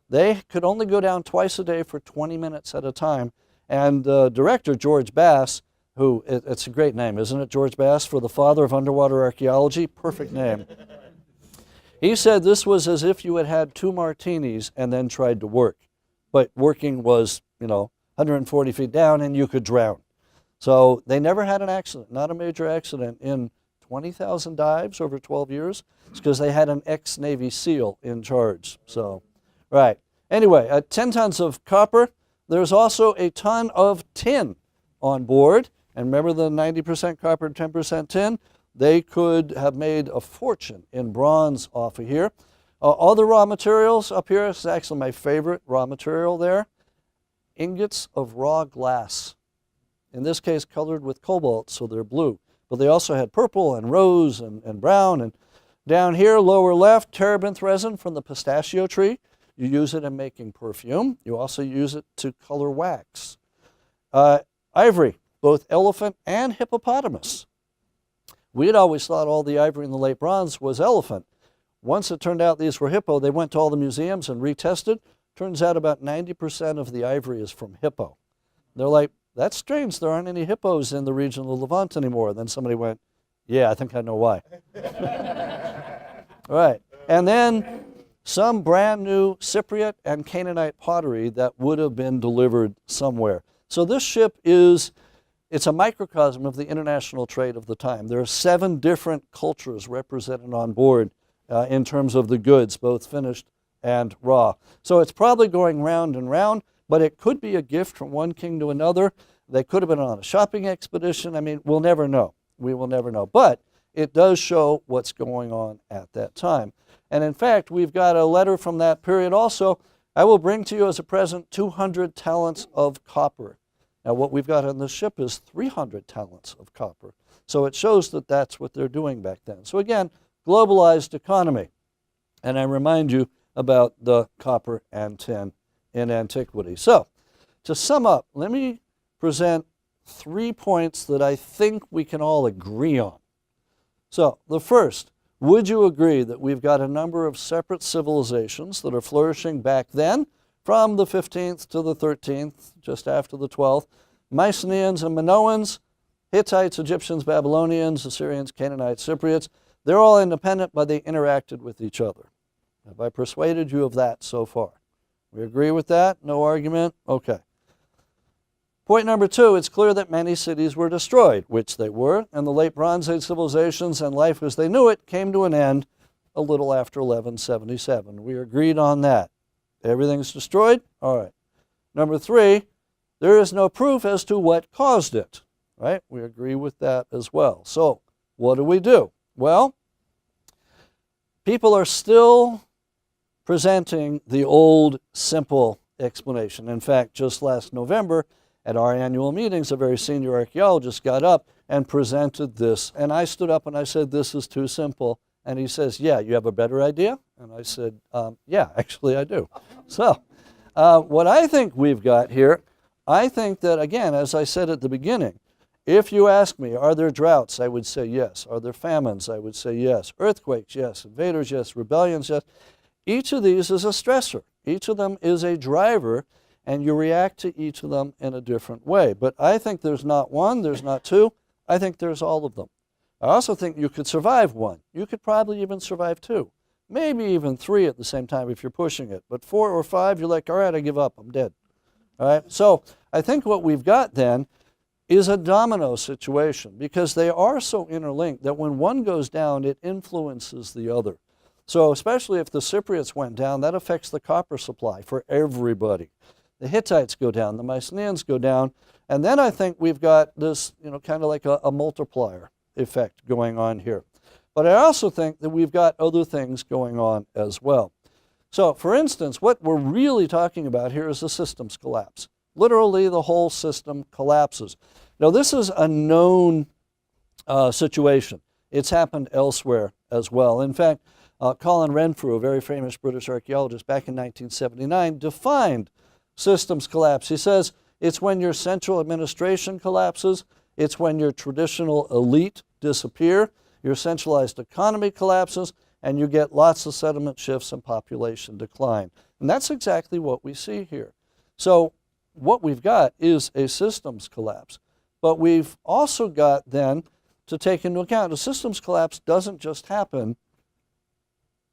They could only go down twice a day for 20 minutes at a time. And director George Bass, who, it's a great name, isn't it, George Bass, for the father of underwater archaeology? Perfect name. He said this was as if you had had 2 martinis and then tried to work. But working was, 140 feet down and you could drown. So they never had an accident, not a major accident in 20,000 dives over 12 years. It's because they had an ex-Navy SEAL in charge. So, right. Anyway, 10 tons of copper. There's also a ton of tin on board. And remember the 90% copper, 10% tin? They could have made a fortune in bronze off of here. All the raw materials up here, this is actually my favorite raw material there. Ingots of raw glass. In this case, colored with cobalt, so they're blue. But they also had purple and rose and brown. And down here, lower left, terebinth resin from the pistachio tree. You use it in making perfume. You also use it to color wax. Ivory, both elephant and hippopotamus. We had always thought all the ivory in the late bronze was elephant. Once it turned out these were hippo, they went to all the museums and retested. Turns out about 90% of the ivory is from hippo. They're like, that's strange, there aren't any hippos in the region of the Levant anymore. Then somebody went, yeah, I think I know why. Right. And then some brand new Cypriot and Canaanite pottery that would have been delivered somewhere. So this ship it's a microcosm of the international trade of the time. There are 7 different cultures represented on board in terms of the goods, both finished and raw. So it's probably going round and round, but it could be a gift from one king to another. They could have been on a shopping expedition. I mean, we'll never know. We will never know. But it does show what's going on at that time. And in fact, we've got a letter from that period also. I will bring to you as a present 200 talents of copper. Now, what we've got on this ship is 300 talents of copper. So it shows that that's what they're doing back then. So again, globalized economy. And I remind you about the copper and tin in antiquity. So to sum up, let me present 3 points that I think we can all agree on. So the first, would you agree that we've got a number of separate civilizations that are flourishing back then, from the 15th to the 13th, just after the 12th? Mycenaeans and Minoans, Hittites, Egyptians, Babylonians, Assyrians, Canaanites, Cypriots, they're all independent, but they interacted with each other. Have I persuaded you of that so far? We agree with that? No argument? Okay. Point number 2, it's clear that many cities were destroyed, which they were, and the late Bronze Age civilizations and life as they knew it came to an end a little after 1177. We agreed on that. Everything's destroyed? All right. Number 3, there is no proof as to what caused it, right? We agree with that as well. So what do? Well, people are still presenting the old simple explanation. In fact, just last November at our annual meetings, a very senior archaeologist got up and presented this. And I stood up and I said, this is too simple. And he says, yeah, you have a better idea? And I said, yeah, actually I do. So what I think we've got here, I think that, again, as I said at the beginning, if you ask me, are there droughts? I would say yes. Are there famines? I would say yes. Earthquakes? Yes. Invaders? Yes. Rebellions? Yes. Each of these is a stressor. Each of them is a driver, and you react to each of them in a different way. But I think there's not one, there's not two. I think there's all of them. I also think you could survive one. You could probably even survive two. Maybe even three at the same time if you're pushing it. But 4 or 5, you're like, all right, I give up. I'm dead. All right? So I think what we've got then is a domino situation, because they are so interlinked that when one goes down, it influences the other. So especially if the Cypriots went down, that affects the copper supply for everybody. The Hittites go down, the Mycenaeans go down, and then I think we've got this, kind of like a multiplier effect going on here. But I also think that we've got other things going on as well. So, for instance, what we're really talking about here is a systems collapse. Literally, the whole system collapses. Now, this is a known situation. It's happened elsewhere as well. In fact, Colin Renfrew, a very famous British archaeologist, back in 1979, defined systems collapse. He says, it's when your central administration collapses, it's when your traditional elite disappear, your centralized economy collapses, and you get lots of settlement shifts and population decline. And that's exactly what we see here. So what we've got is a systems collapse. But we've also got then to take into account a systems collapse doesn't just happen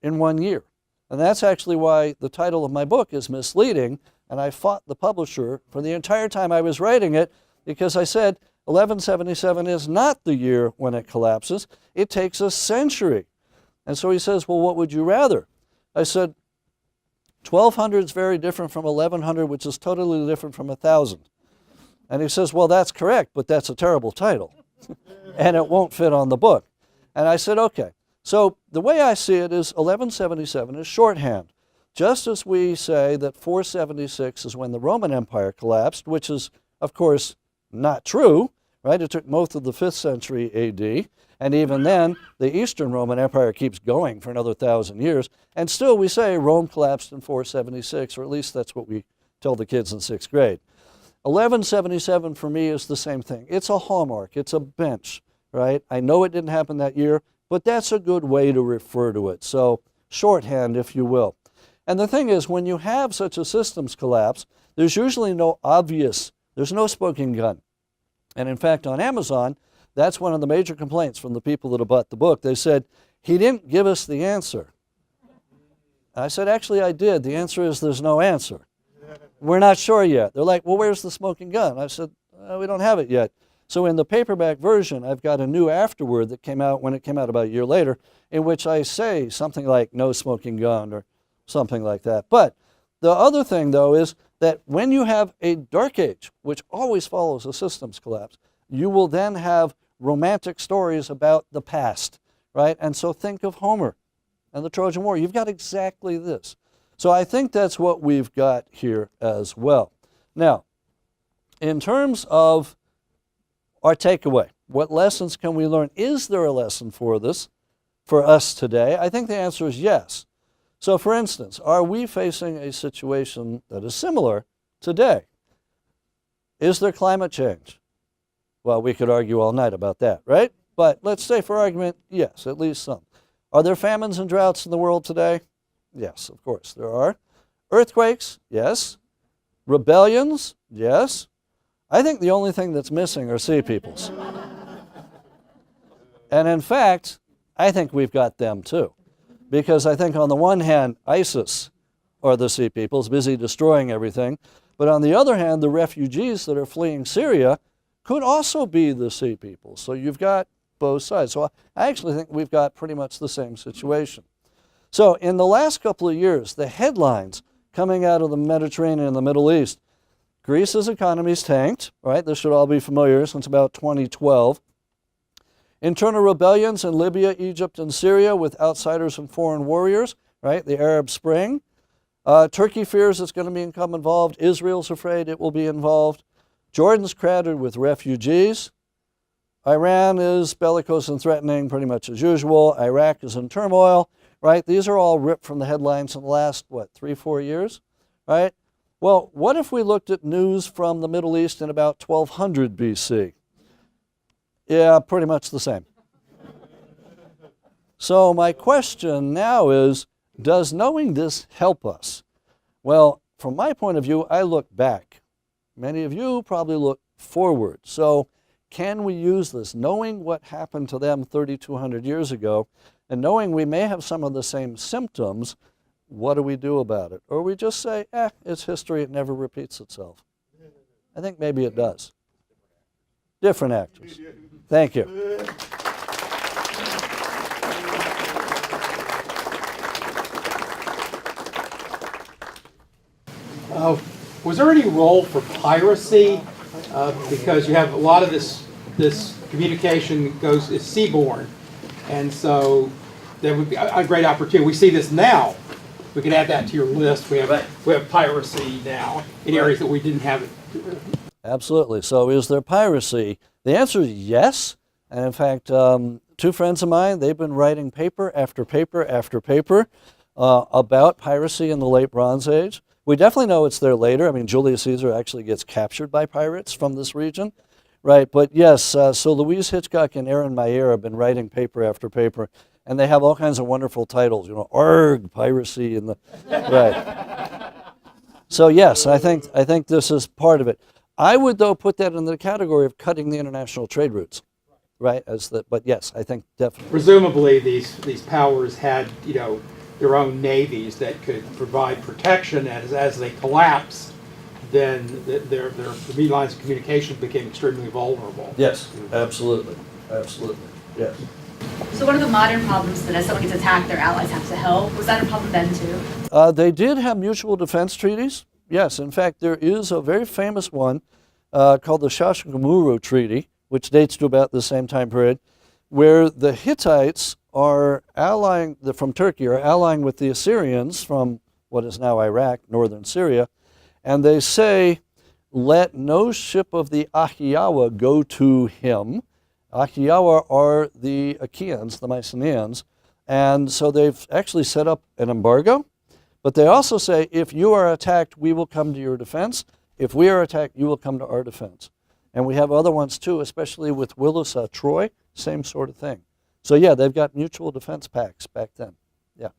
in 1 year. And that's actually why the title of my book is misleading, and I fought the publisher for the entire time I was writing it, because I said 1177 is not the year when it collapses. It takes a century. And so he says, well, what would you rather? I said, 1200 is very different from 1100, which is totally different from 1000. And he says, well, that's correct, but that's a terrible title. And it won't fit on the book. And I said, okay. So the way I see it is 1177 is shorthand. Just as we say that 476 is when the Roman Empire collapsed, which is, of course, not true, right? It took most of the 5th century AD, and even then, the Eastern Roman Empire keeps going for another 1,000 years, and still we say Rome collapsed in 476, or at least that's what we tell the kids in 6th grade. 1177 for me is the same thing. It's a hallmark, it's a bench, right? I know it didn't happen that year, but that's a good way to refer to it. So shorthand, if you will. And the thing is, when you have such a systems collapse, there's usually there's no smoking gun. And in fact, on Amazon, that's one of the major complaints from the people that have bought the book. They said, he didn't give us the answer. I said, actually, I did. The answer is there's no answer. We're not sure yet. They're like, well, where's the smoking gun? I said, we don't have it yet. So in the paperback version, I've got a new afterword that came out when it came out about a year later, in which I say something like no smoking gun or something like that. But the other thing, though, is that when you have a dark age, which always follows a systems collapse, you will then have romantic stories about the past, right? And so think of Homer and the Trojan War. You've got exactly this. So I think that's what we've got here as well. Now, in terms of our takeaway, what lessons can we learn? Is there a lesson for this, for us today? I think the answer is yes. So for instance, are we facing a situation that is similar today? Is there climate change? Well, we could argue all night about that, right? But let's say for argument, yes, at least some. Are there famines and droughts in the world today? Yes, of course there are. Earthquakes? Yes. Rebellions? Yes. I think the only thing that's missing are sea peoples. And in fact, I think we've got them too. Because I think on the one hand, ISIS are the sea peoples, busy destroying everything. But on the other hand, the refugees that are fleeing Syria could also be the sea peoples. So you've got both sides. So I actually think we've got pretty much the same situation. So in the last couple of years, the headlines coming out of the Mediterranean and the Middle East Greece's economy's tanked, right? This should all be familiar since about 2012. Internal rebellions in Libya, Egypt, and Syria with outsiders and foreign warriors, right? The Arab Spring. Turkey fears it's going to become involved. Israel's afraid it will be involved. Jordan's crowded with refugees. Iran is bellicose and threatening pretty much as usual. Iraq is in turmoil, right? These are all ripped from the headlines in the last, 3-4 years, right? Well, what if we looked at news from the Middle East in about 1200 BC? Yeah, pretty much the same. So my question now is, does knowing this help us? Well, from my point of view, I look back. Many of you probably look forward. So can we use this, knowing what happened to them 3,200 years ago, and knowing we may have some of the same symptoms, what do we do about it? Or we just say, it's history, it never repeats itself. I think maybe it does. Different actors. Thank you. Was there any role for piracy? Because you have a lot of this communication is seaborne, and so there would be a great opportunity. We see this now. We can add that to your list. We have piracy now in areas that we didn't have it. Absolutely. So is there piracy? The answer is yes. And in fact, two friends of mine, they've been writing paper after paper after paper about piracy in the late Bronze Age. We definitely know it's there later. I mean, Julius Caesar actually gets captured by pirates from this region, right? But yes, so Louise Hitchcock and Aaron Mayer have been writing paper after paper, and they have all kinds of wonderful titles, Arg, piracy, and the, right. So yes, I think this is part of it. I would, though, put that in the category of cutting the international trade routes, right? But yes, I think definitely. Presumably, these powers had, their own navies that could provide protection, and as they collapsed, then their mean lines of communication became extremely vulnerable. Yes, absolutely, absolutely, yes. So what are the modern problems that as someone gets attacked, their allies have to help? Was that a problem then too? They did have mutual defense treaties. Yes, in fact, there is a very famous one called the Shashamuru Treaty, which dates to about the same time period, where the Hittites are allying, from Turkey, are allying with the Assyrians from what is now Iraq, northern Syria, and they say, let no ship of the Ahiyawa go to him. Ahiyawa are the Achaeans, the Mycenaeans, and so they've actually set up an embargo, but they also say, if you are attacked, we will come to your defense. If we are attacked, you will come to our defense. And we have other ones too, especially with Willis Troy, same sort of thing. So yeah, they've got mutual defense pacts back then. Yeah.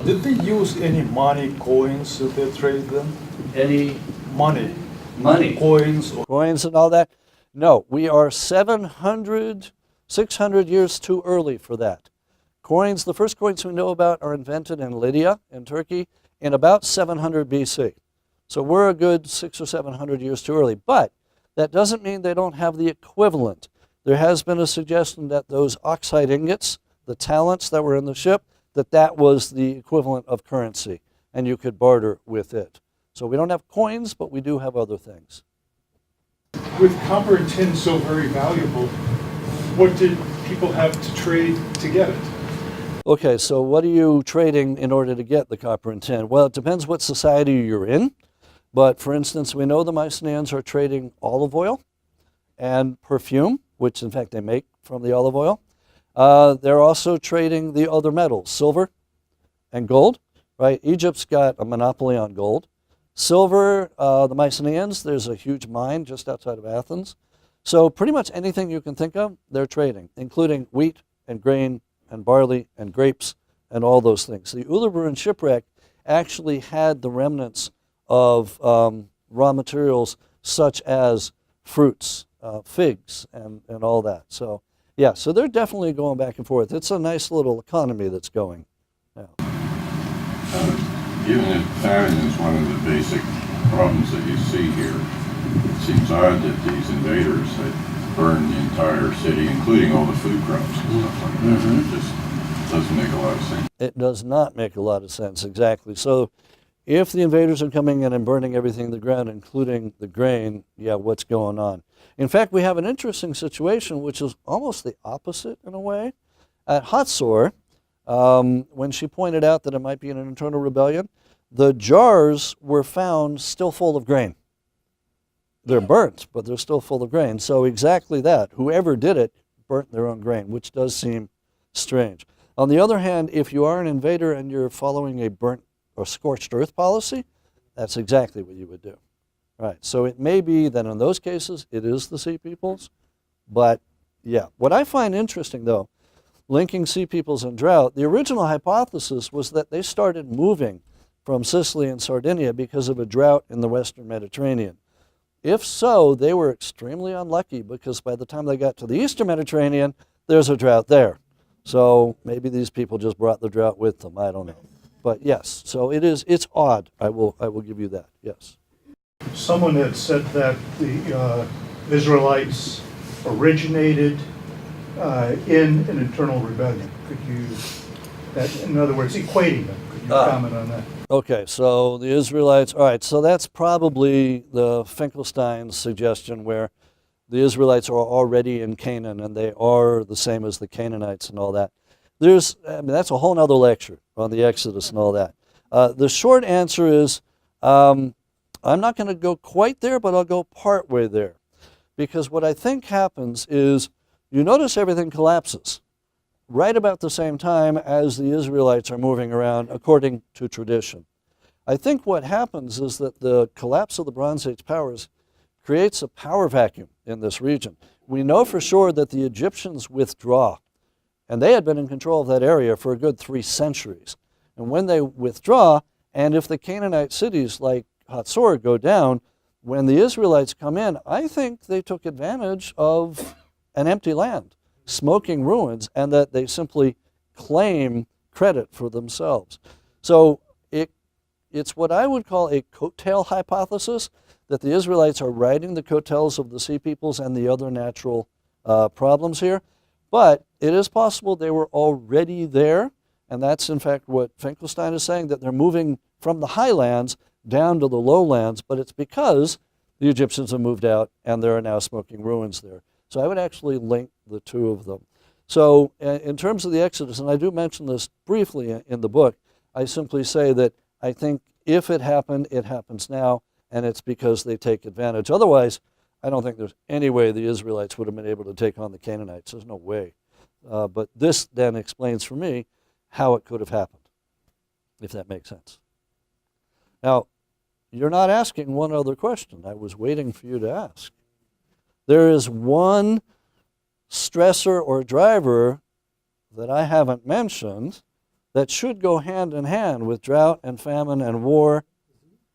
Did they use any money, coins to trade them? Any Money, money? coins, or Coins and all that? No, we are 600 years too early for that. Coins, the first coins we know about are invented in Lydia, in Turkey, in about 700 BC. So we're a good 600 or 700 years too early. But that doesn't mean they don't have the equivalent. There has been a suggestion that those oxide ingots, the talents that were in the ship, that was the equivalent of currency, and you could barter with it. So we don't have coins, but we do have other things. With copper and tin so very valuable, what did people have to trade to get it? Okay, so what are you trading in order to get the copper and tin? Well, it depends what society you're in. But for instance, we know the Mycenaeans are trading olive oil and perfume, which in fact they make from the olive oil. They're also trading the other metals, silver and gold, right? Egypt's got a monopoly on gold. Silver, the Mycenaeans, there's a huge mine just outside of Athens. So pretty much anything you can think of, they're trading, including wheat and grain and barley and grapes and all those things. The Uluburun shipwreck actually had the remnants of raw materials such as fruits, figs, and all that. So yeah, so they're definitely going back and forth. It's a nice little economy that's going. Yeah. Given that famine is one of the basic problems that you see here, it seems odd that these invaders had burned the entire city, including all the food crops and stuff like that. It just doesn't make a lot of sense. It does not make a lot of sense, exactly. So if the invaders are coming in and burning everything to the ground, including the grain, yeah, what's going on? In fact, we have an interesting situation, which is almost the opposite in a way. At Hatzor, when she pointed out that it might be an internal rebellion, the jars were found still full of grain. They're burnt, but they're still full of grain. So exactly that. Whoever did it burnt their own grain, which does seem strange. On the other hand, if you are an invader and you're following a burnt or scorched earth policy, that's exactly what you would do. Right. So it may be that in those cases it is the Sea Peoples, but yeah. What I find interesting though, linking Sea Peoples and drought, the original hypothesis was that they started moving from Sicily and Sardinia because of a drought in the Western Mediterranean. If so, they were extremely unlucky because by the time they got to the Eastern Mediterranean, there's a drought there. So maybe these people just brought the drought with them. I don't know. But yes, so it's odd. I will give you that, yes. Someone had said that the Israelites originated in an internal rebellion. Could you, in other words, equating them? Could you comment on that? Okay, so the Israelites, all right, so that's probably the Finkelstein's suggestion where the Israelites are already in Canaan and they are the same as the Canaanites and all that. That's a whole nother lecture on the Exodus and all that. The short answer is, I'm not going to go quite there, but I'll go part way there. Because what I think happens is, you notice everything collapses right about the same time as the Israelites are moving around according to tradition. I think what happens is that the collapse of the Bronze Age powers creates a power vacuum in this region. We know for sure that the Egyptians withdraw, and they had been in control of that area for a good 3 centuries. And when they withdraw, and if the Canaanite cities like Hatzor go down, when the Israelites come in, I think they took advantage of an empty land, smoking ruins, and that they simply claim credit for themselves. So it's what I would call a coattail hypothesis, that the Israelites are riding the coattails of the Sea Peoples and the other natural problems here. But it is possible they were already there, and that's in fact what Finkelstein is saying, that they're moving from the highlands down to the lowlands, but it's because the Egyptians have moved out and there are now smoking ruins there. So I would actually link the two of them. So in terms of the Exodus, and I do mention this briefly in the book, I simply say that I think if it happened, it happens now, and it's because they take advantage. Otherwise, I don't think there's any way the Israelites would have been able to take on the Canaanites. There's no way. But this then explains for me how it could have happened, if that makes sense. Now, you're not asking one other question. I was waiting for you to ask. There is one stressor or driver that I haven't mentioned that should go hand in hand with drought and famine and war.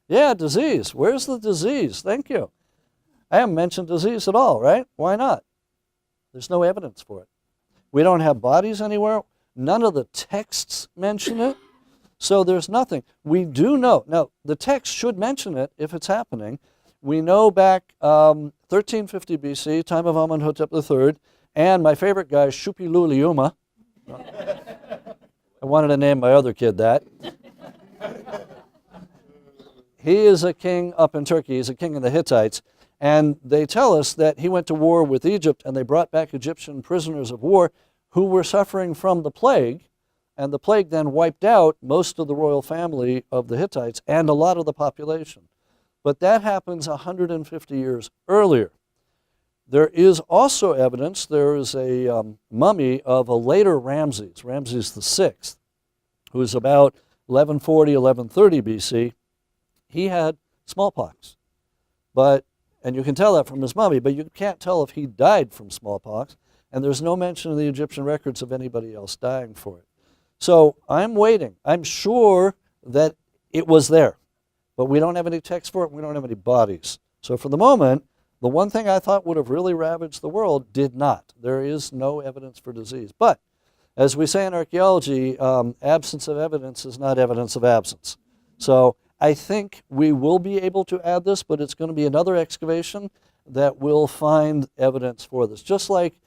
Yeah, disease. Where's the disease? Thank you. I haven't mentioned disease at all, right? Why not? There's no evidence for it. We don't have bodies anywhere. None of the texts mention it. So there's nothing. We do know. Now, the text should mention it if it's happening. We know back 1350 BC, time of Amenhotep III, and my favorite guy, Shupiluliuma. I wanted to name my other kid that. He is a king up in Turkey. He's a king of the Hittites. And they tell us that he went to war with Egypt, and they brought back Egyptian prisoners of war who were suffering from the plague. And the plague then wiped out most of the royal family of the Hittites and a lot of the population. But that happens 150 years earlier. There is also evidence, there is a mummy of a later Ramses, Ramses VI, who is about 1140, 1130 BC. He had smallpox. And you can tell that from his mummy, but you can't tell if he died from smallpox. And there's no mention in the Egyptian records of anybody else dying for it. So I'm waiting. I'm sure that it was there, but we don't have any text for it. We don't have any bodies. So for the moment, the one thing I thought would have really ravaged the world did not. There is no evidence for disease. But as we say in archaeology, absence of evidence is not evidence of absence. So I think we will be able to add this, but it's going to be another excavation that will find evidence for this. Just like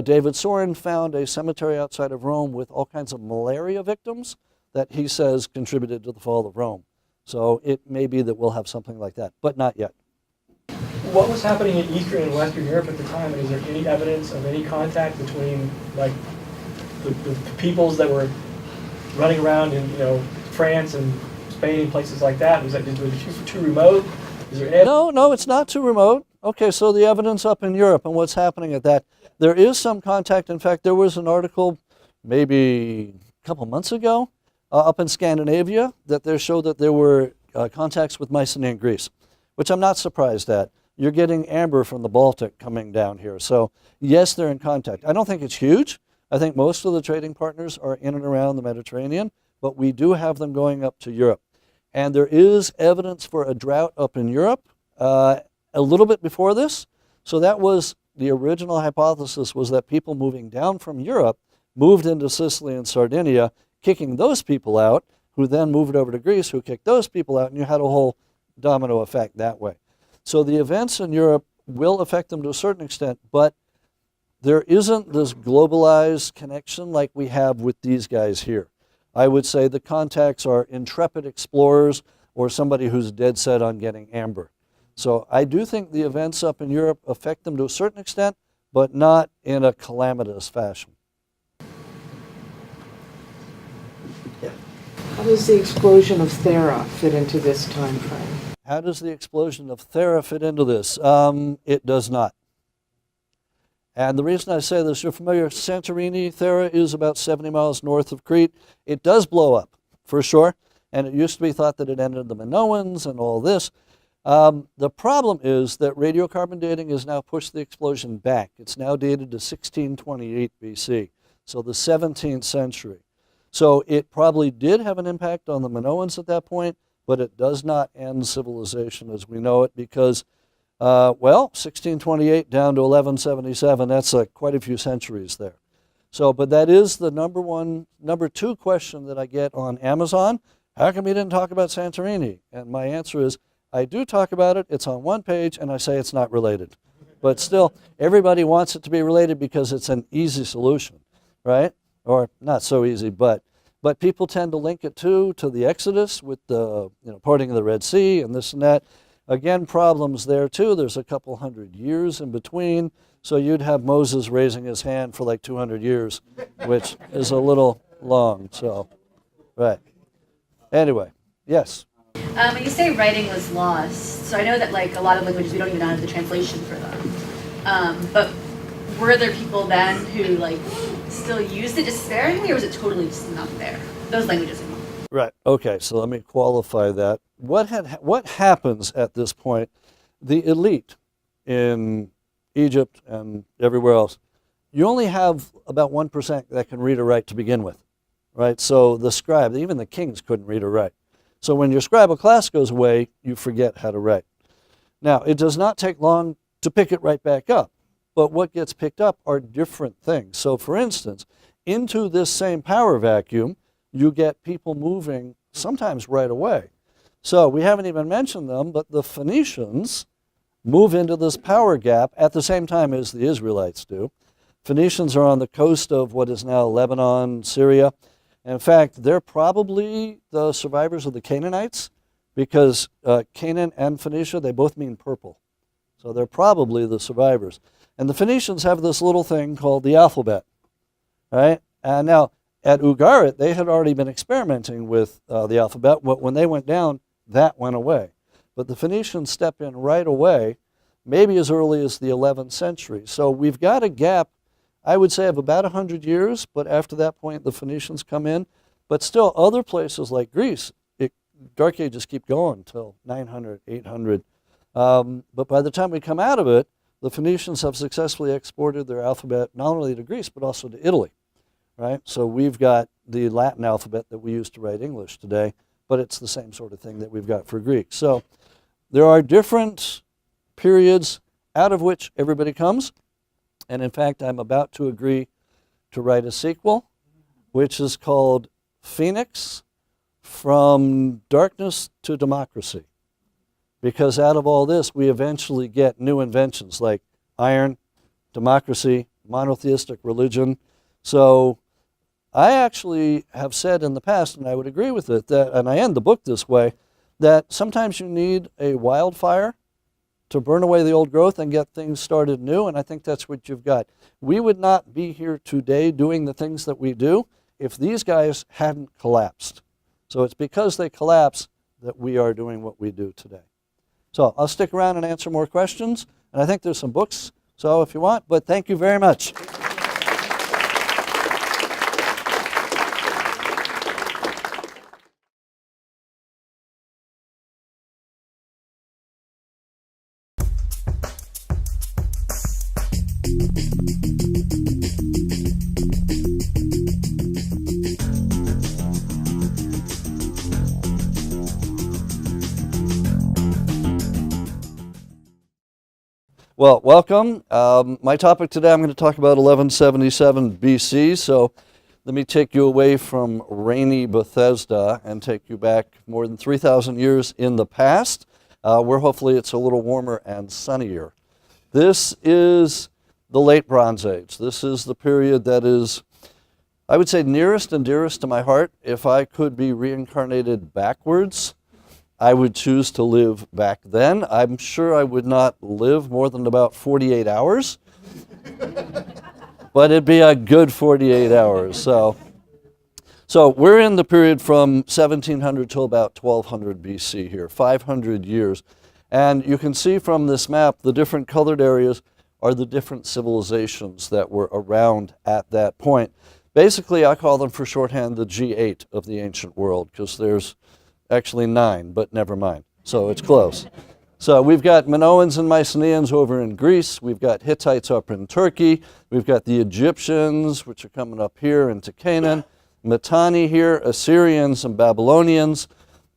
David Soren found a cemetery outside of Rome with all kinds of malaria victims that he says contributed to the fall of Rome. So it may be that we'll have something like that, but not yet. What was happening in Eastern and Western Europe at the time, and is there any evidence of any contact between, like, the peoples that were running around in, France and Spain and places like that? Was it too remote? Is there any No, it's not too remote. Okay, so the evidence up in Europe and what's happening at that, there is some contact. In fact, there was an article maybe a couple months ago up in Scandinavia that there showed that there were contacts with Mycenaean in Greece, which I'm not surprised at. You're getting amber from the Baltic coming down here. So yes, they're in contact. I don't think it's huge. I think most of the trading partners are in and around the Mediterranean, but we do have them going up to Europe. And there is evidence for a drought up in Europe a little bit before this. So that was the original hypothesis, was that people moving down from Europe moved into Sicily and Sardinia, kicking those people out, who then moved over to Greece, who kicked those people out, and you had a whole domino effect that way. So the events in Europe will affect them to a certain extent, but there isn't this globalized connection like we have with these guys here. I would say the contacts are intrepid explorers or somebody who's dead set on getting amber. So I do think the events up in Europe affect them to a certain extent, but not in a calamitous fashion. How does the explosion of Thera fit into this time frame? How does the explosion of Thera fit into this? It does not. And the reason I say this, you're familiar, Santorini, Thera is about 70 miles north of Crete. It does blow up, for sure. And it used to be thought that it ended the Minoans and all this. The problem is that radiocarbon dating has now pushed the explosion back. It's now dated to 1628 BC, so the 17th century. So it probably did have an impact on the Minoans at that point, but it does not end civilization as we know it because, 1628 down to 1177, that's quite a few centuries there. So, but that is the number two question that I get on Amazon. How come you didn't talk about Santorini? And my answer is, I do talk about it, it's on one page, and I say it's not related. But still, everybody wants it to be related because it's an easy solution, right? Or not so easy, but people tend to link it to the Exodus with the parting of the Red Sea and this and that. Again, problems there too. There's a couple hundred years in between, so you'd have Moses raising his hand for like 200 years, which is a little long. So, right. Anyway, yes. You say writing was lost, so I know that like a lot of languages we don't even have the translation for them. But were there people then who like still used it just sparingly, or was it totally just not there? Those languages are not. Right. Okay. So let me qualify that. What happens at this point? The elite in Egypt and everywhere else, you only have about 1% that can read or write to begin with, right? So the scribe, even the kings couldn't read or write. So when your scribal class goes away, you forget how to write. Now, it does not take long to pick it right back up, but what gets picked up are different things. So for instance, into this same power vacuum, you get people moving sometimes right away. So we haven't even mentioned them, but the Phoenicians move into this power gap at the same time as the Israelites do. Phoenicians are on the coast of what is now Lebanon, Syria. In fact, they're probably the survivors of the Canaanites because Canaan and Phoenicia, they both mean purple. So they're probably the survivors. And the Phoenicians have this little thing called the alphabet, right? And now at Ugarit, they had already been experimenting with the alphabet. When they went down, that went away. But the Phoenicians step in right away, maybe as early as the 11th century. So we've got a gap, I would say, of about 100 years, but after that point, the Phoenicians come in. But still, other places like Greece, Dark Ages keep going till 900, 800. But by the time we come out of it, the Phoenicians have successfully exported their alphabet not only to Greece, but also to Italy, right? So we've got the Latin alphabet that we use to write English today, but it's the same sort of thing that we've got for Greek. So there are different periods out of which everybody comes. And in fact, I'm about to agree to write a sequel, which is called Phoenix from Darkness to Democracy. Because out of all this, we eventually get new inventions like iron, democracy, monotheistic religion. So I actually have said in the past, and I would agree with it, that, and I end the book this way, that sometimes you need a wildfire to burn away the old growth and get things started new, and I think that's what you've got. We would not be here today doing the things that we do if these guys hadn't collapsed. So it's because they collapsed that we are doing what we do today. So I'll stick around and answer more questions, and I think there's some books, so if you want, but thank you very much. Well, welcome. My topic today, I'm going to talk about 1177 BC. So let me take you away from rainy Bethesda and take you back more than 3,000 years in the past, where hopefully it's a little warmer and sunnier. This is the late Bronze Age. This is the period that is, I would say, nearest and dearest to my heart. If I could be reincarnated backwards, I would choose to live back then. I'm sure I would not live more than about 48 hours, but it'd be a good 48 hours. So we're in the period from 1700 till about 1200 BC here, 500 years. And you can see from this map, the different colored areas are the different civilizations that were around at that point. Basically, I call them for shorthand the G8 of the ancient world, because there's actually 9, but never mind. So it's close. So we've got Minoans and Mycenaeans over in Greece. We've got Hittites up in Turkey. We've got the Egyptians, which are coming up here into Canaan. Mitanni here, Assyrians and Babylonians,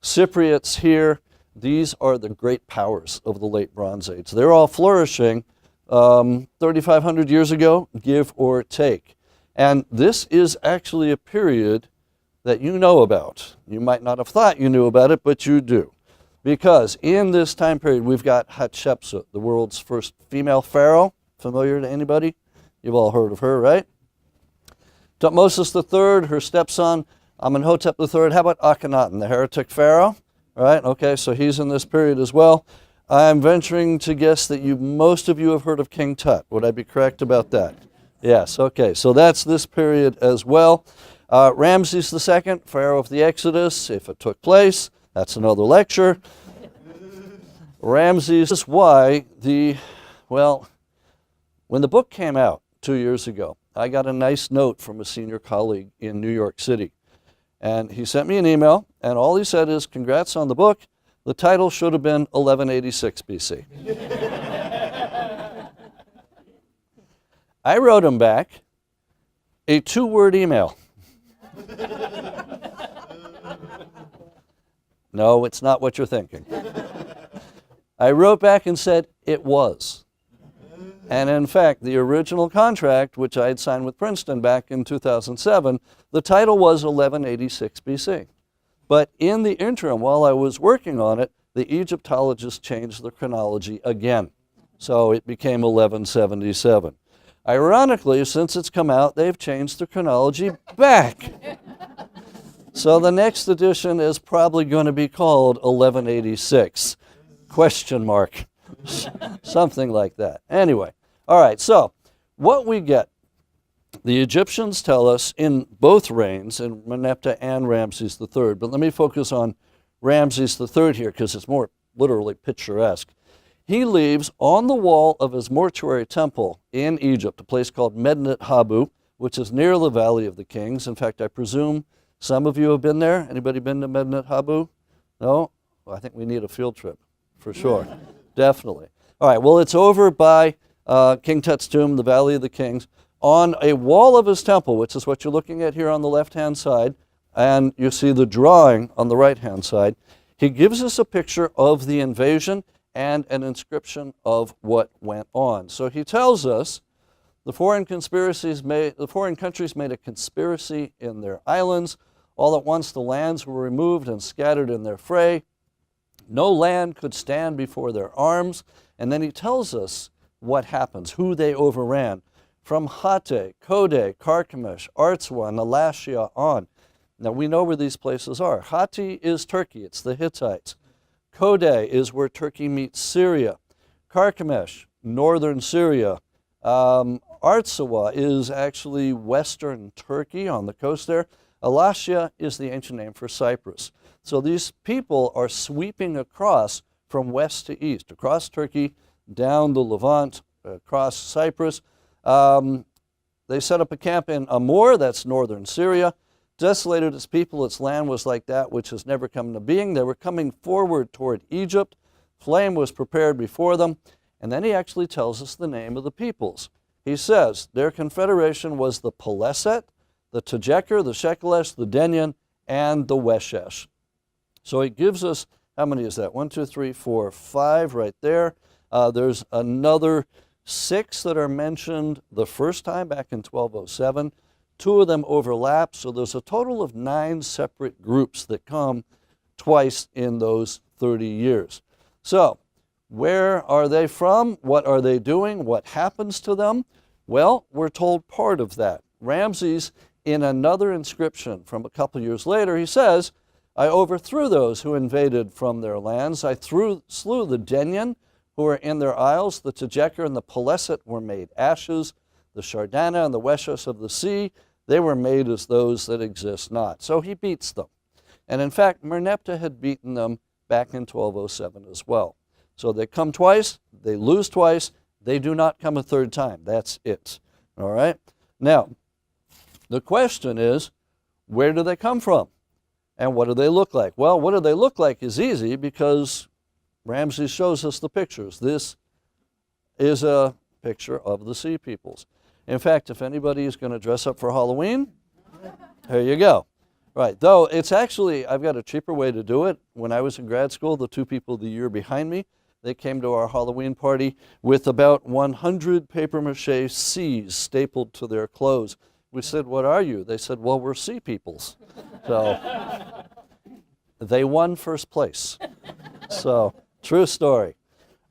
Cypriots here. These are the great powers of the late Bronze Age. They're all flourishing 3,500 years ago, give or take. And this is actually a period that you know about. You might not have thought you knew about it, but you do. Because in this time period, we've got Hatshepsut, the world's first female pharaoh. Familiar to anybody? You've all heard of her, right? Tutmosis III, her stepson, Amenhotep III. How about Akhenaten, the heretic pharaoh? All right, okay, so he's in this period as well. I'm venturing to guess that most of you have heard of King Tut. Would I be correct about that? Yes, okay, so that's this period as well. Ramses II, Pharaoh of the Exodus, if it took place, that's another lecture. Ramses is why when the book came out 2 years ago, I got a nice note from a senior colleague in New York City. And he sent me an email, and all he said is, congrats on the book. The title should have been 1186 BC. I wrote him back a 2-word email. No, it's not what you're thinking. I wrote back and said it was. And in fact, the original contract, which I had signed with Princeton back in 2007, the title was 1186 BC. But in the interim, while I was working on it, the Egyptologists changed the chronology again. So it became 1177. Ironically, since it's come out, they've changed the chronology back. So the next edition is probably going to be called 1186, question mark, something like that. Anyway, all right, so what we get, the Egyptians tell us in both reigns, in Merneptah and Ramses III, but let me focus on Ramses III here because it's more literally picturesque. He leaves on the wall of his mortuary temple in Egypt, a place called Medinet Habu, which is near the Valley of the Kings. In fact, I presume some of you have been there. Anybody been to Medinet Habu? No? Well, I think we need a field trip, for sure. Definitely. All right, well, it's over by King Tut's tomb, the Valley of the Kings. On a wall of his temple, which is what you're looking at here on the left-hand side, and you see the drawing on the right-hand side, he gives us a picture of the invasion and an inscription of what went on. So he tells us the foreign countries made a conspiracy in their islands. All at once the lands were removed and scattered in their fray. No land could stand before their arms. And then he tells us what happens, who they overran. From Hate, Kode, Carchemish, Artswa, and Elashia on. Now we know where these places are. Hati is Turkey, it's the Hittites. Kode is where Turkey meets Syria. Carchemish, northern Syria. Artsawa is actually western Turkey on the coast there. Alasya is the ancient name for Cyprus. So these people are sweeping across from west to east, across Turkey, down the Levant, across Cyprus. They set up a camp in Amur, that's northern Syria. Desolated its people, its land was like that which has never come into being. They were coming forward toward Egypt. Flame was prepared before them. And then he actually tells us the name of the peoples. He says their confederation was the Peleset, the Tajeker, the Shekelesh, the Denyan, and the Weshesh. So he gives us, how many is that? 1, 2, 3, 4, 5 right there. There's another 6 that are mentioned the first time back in 1207. 2 of them overlap, so there's a total of 9 separate groups that come twice in those 30 years. So, where are they from? What are they doing? What happens to them? Well, we're told part of that. Ramses, in another inscription from a couple years later, he says, I overthrew those who invaded from their lands. I slew the Denyan, who were in their isles. The Tajeker and the Peleset were made ashes. The Shardana and the Weshesh of the sea, they were made as those that exist not. So he beats them. And in fact, Merneptah had beaten them back in 1207 as well. So they come twice, they lose twice, they do not come a third time. That's it. All right? Now, the question is, where do they come from? And what do they look like? Well, what do they look like is easy because Ramses shows us the pictures. This is a picture of the Sea Peoples. In fact, if anybody is going to dress up for Halloween, here you go. Right, though it's actually, I've got a cheaper way to do it. When I was in grad school, the 2 people the year behind me, they came to our Halloween party with about 100 papier-mâché C's stapled to their clothes. We said, what are you? They said, well, we're Sea Peoples. So they won first place. So, true story.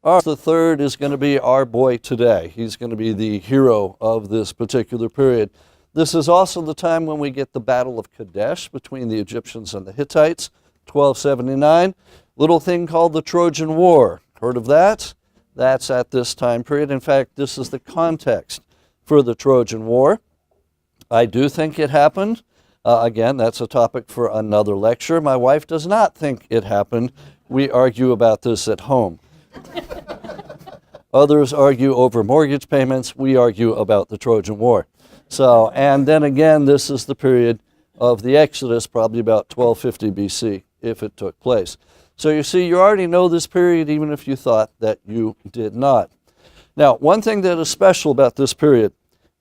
The third is going to be our boy today. He's going to be the hero of this particular period. This is also the time when we get the Battle of Kadesh between the Egyptians and the Hittites, 1279. Little thing called the Trojan War. Heard of that? That's at this time period. In fact, this is the context for the Trojan War. I do think it happened. Again, that's a topic for another lecture. My wife does not think it happened. We argue about this at home. Others argue over mortgage payments. We argue about the Trojan War. So, and then again, this is the period of the Exodus, probably about 1250 BC, if it took place. So you see, you already know this period, even if you thought that you did not. Now, one thing that is special about this period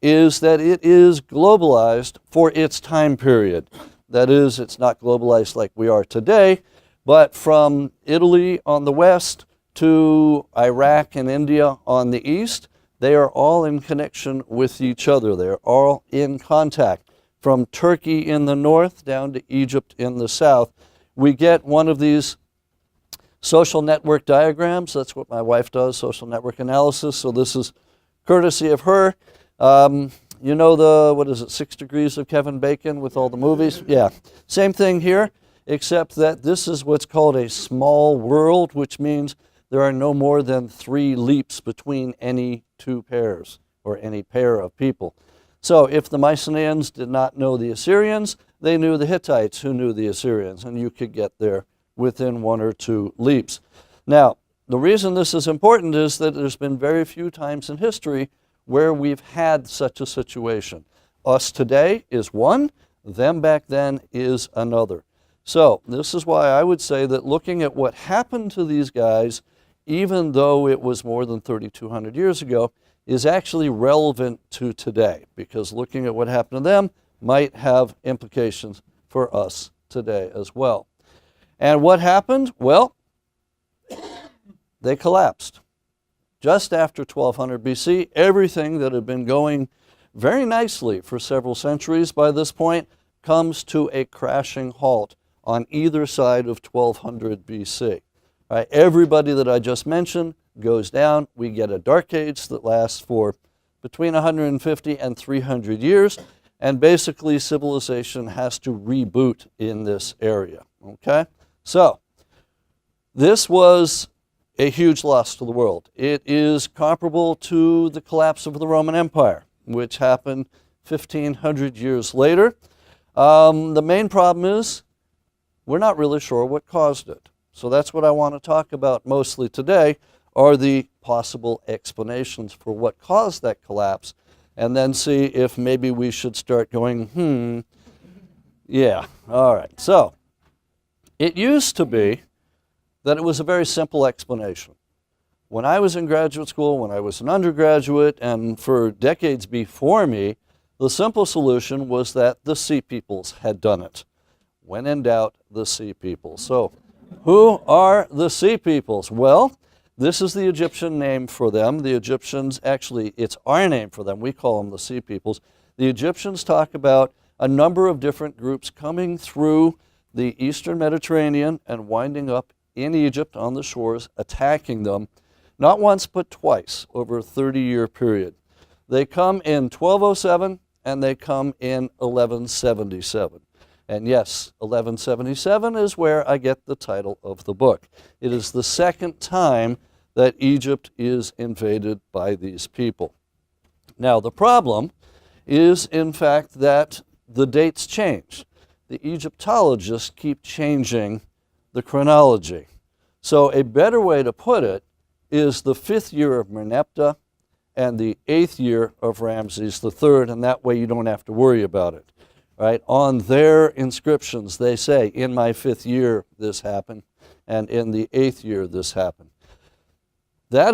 is that it is globalized for its time period. That is, it's not globalized like we are today, but from Italy on the west to Iraq and India on the east, they are all in connection with each other. They're all in contact. From Turkey in the north down to Egypt in the south, we get one of these social network diagrams. That's what my wife does, social network analysis. So this is courtesy of her. You know the, what is it, 6 Degrees of Kevin Bacon with all the movies? Yeah, same thing here, except that this is what's called a small world, which means there are no more than 3 leaps between any 2 pairs or any pair of people. So if the Mycenaeans did not know the Assyrians, they knew the Hittites who knew the Assyrians, and you could get there within 1 or 2 leaps. Now, the reason this is important is that there's been very few times in history where we've had such a situation. Us today is one, them back then is another. So this is why I would say that looking at what happened to these guys, even though it was more than 3,200 years ago, is actually relevant to today, because looking at what happened to them might have implications for us today as well. And what happened? Well, they collapsed. Just after 1200 BC, everything that had been going very nicely for several centuries by this point comes to a crashing halt on either side of 1200 BC. Right? Everybody that I just mentioned goes down. We get a dark age that lasts for between 150 and 300 years, and basically civilization has to reboot in this area. Okay? So, This was a huge loss to the world. It is comparable to the collapse of the Roman Empire, which happened 1,500 years later. The main problem is we're not really sure what caused it. So that's what I want to talk about mostly today, are the possible explanations for what caused that collapse, and then see if maybe we should start going, yeah, all right. So it used to be that it was a very simple explanation. When I was in graduate school, when I was an undergraduate, and for decades before me, the simple solution was that the Sea Peoples had done it. When in doubt, the Sea Peoples. So who are the Sea Peoples? Well, this is the Egyptian name for them. The Egyptians, actually, it's our name for them. We call them the Sea Peoples. The Egyptians talk about a number of different groups coming through the Eastern Mediterranean and winding up in Egypt on the shores, attacking them, not once but twice over a 30-year period. They come in 1207 and they come in 1177. And yes, 1177 is where I get the title of the book. It is the second time that Egypt is invaded by these people. Now, the problem is, in fact, that the dates change. The Egyptologists keep changing the chronology. So a better way to put it is the 5th year of Merneptah and the 8th year of Ramses III, and that way you don't have to worry about it. Right? On their inscriptions, they say, in my 5th year this happened, and in the 8th year this happened. That is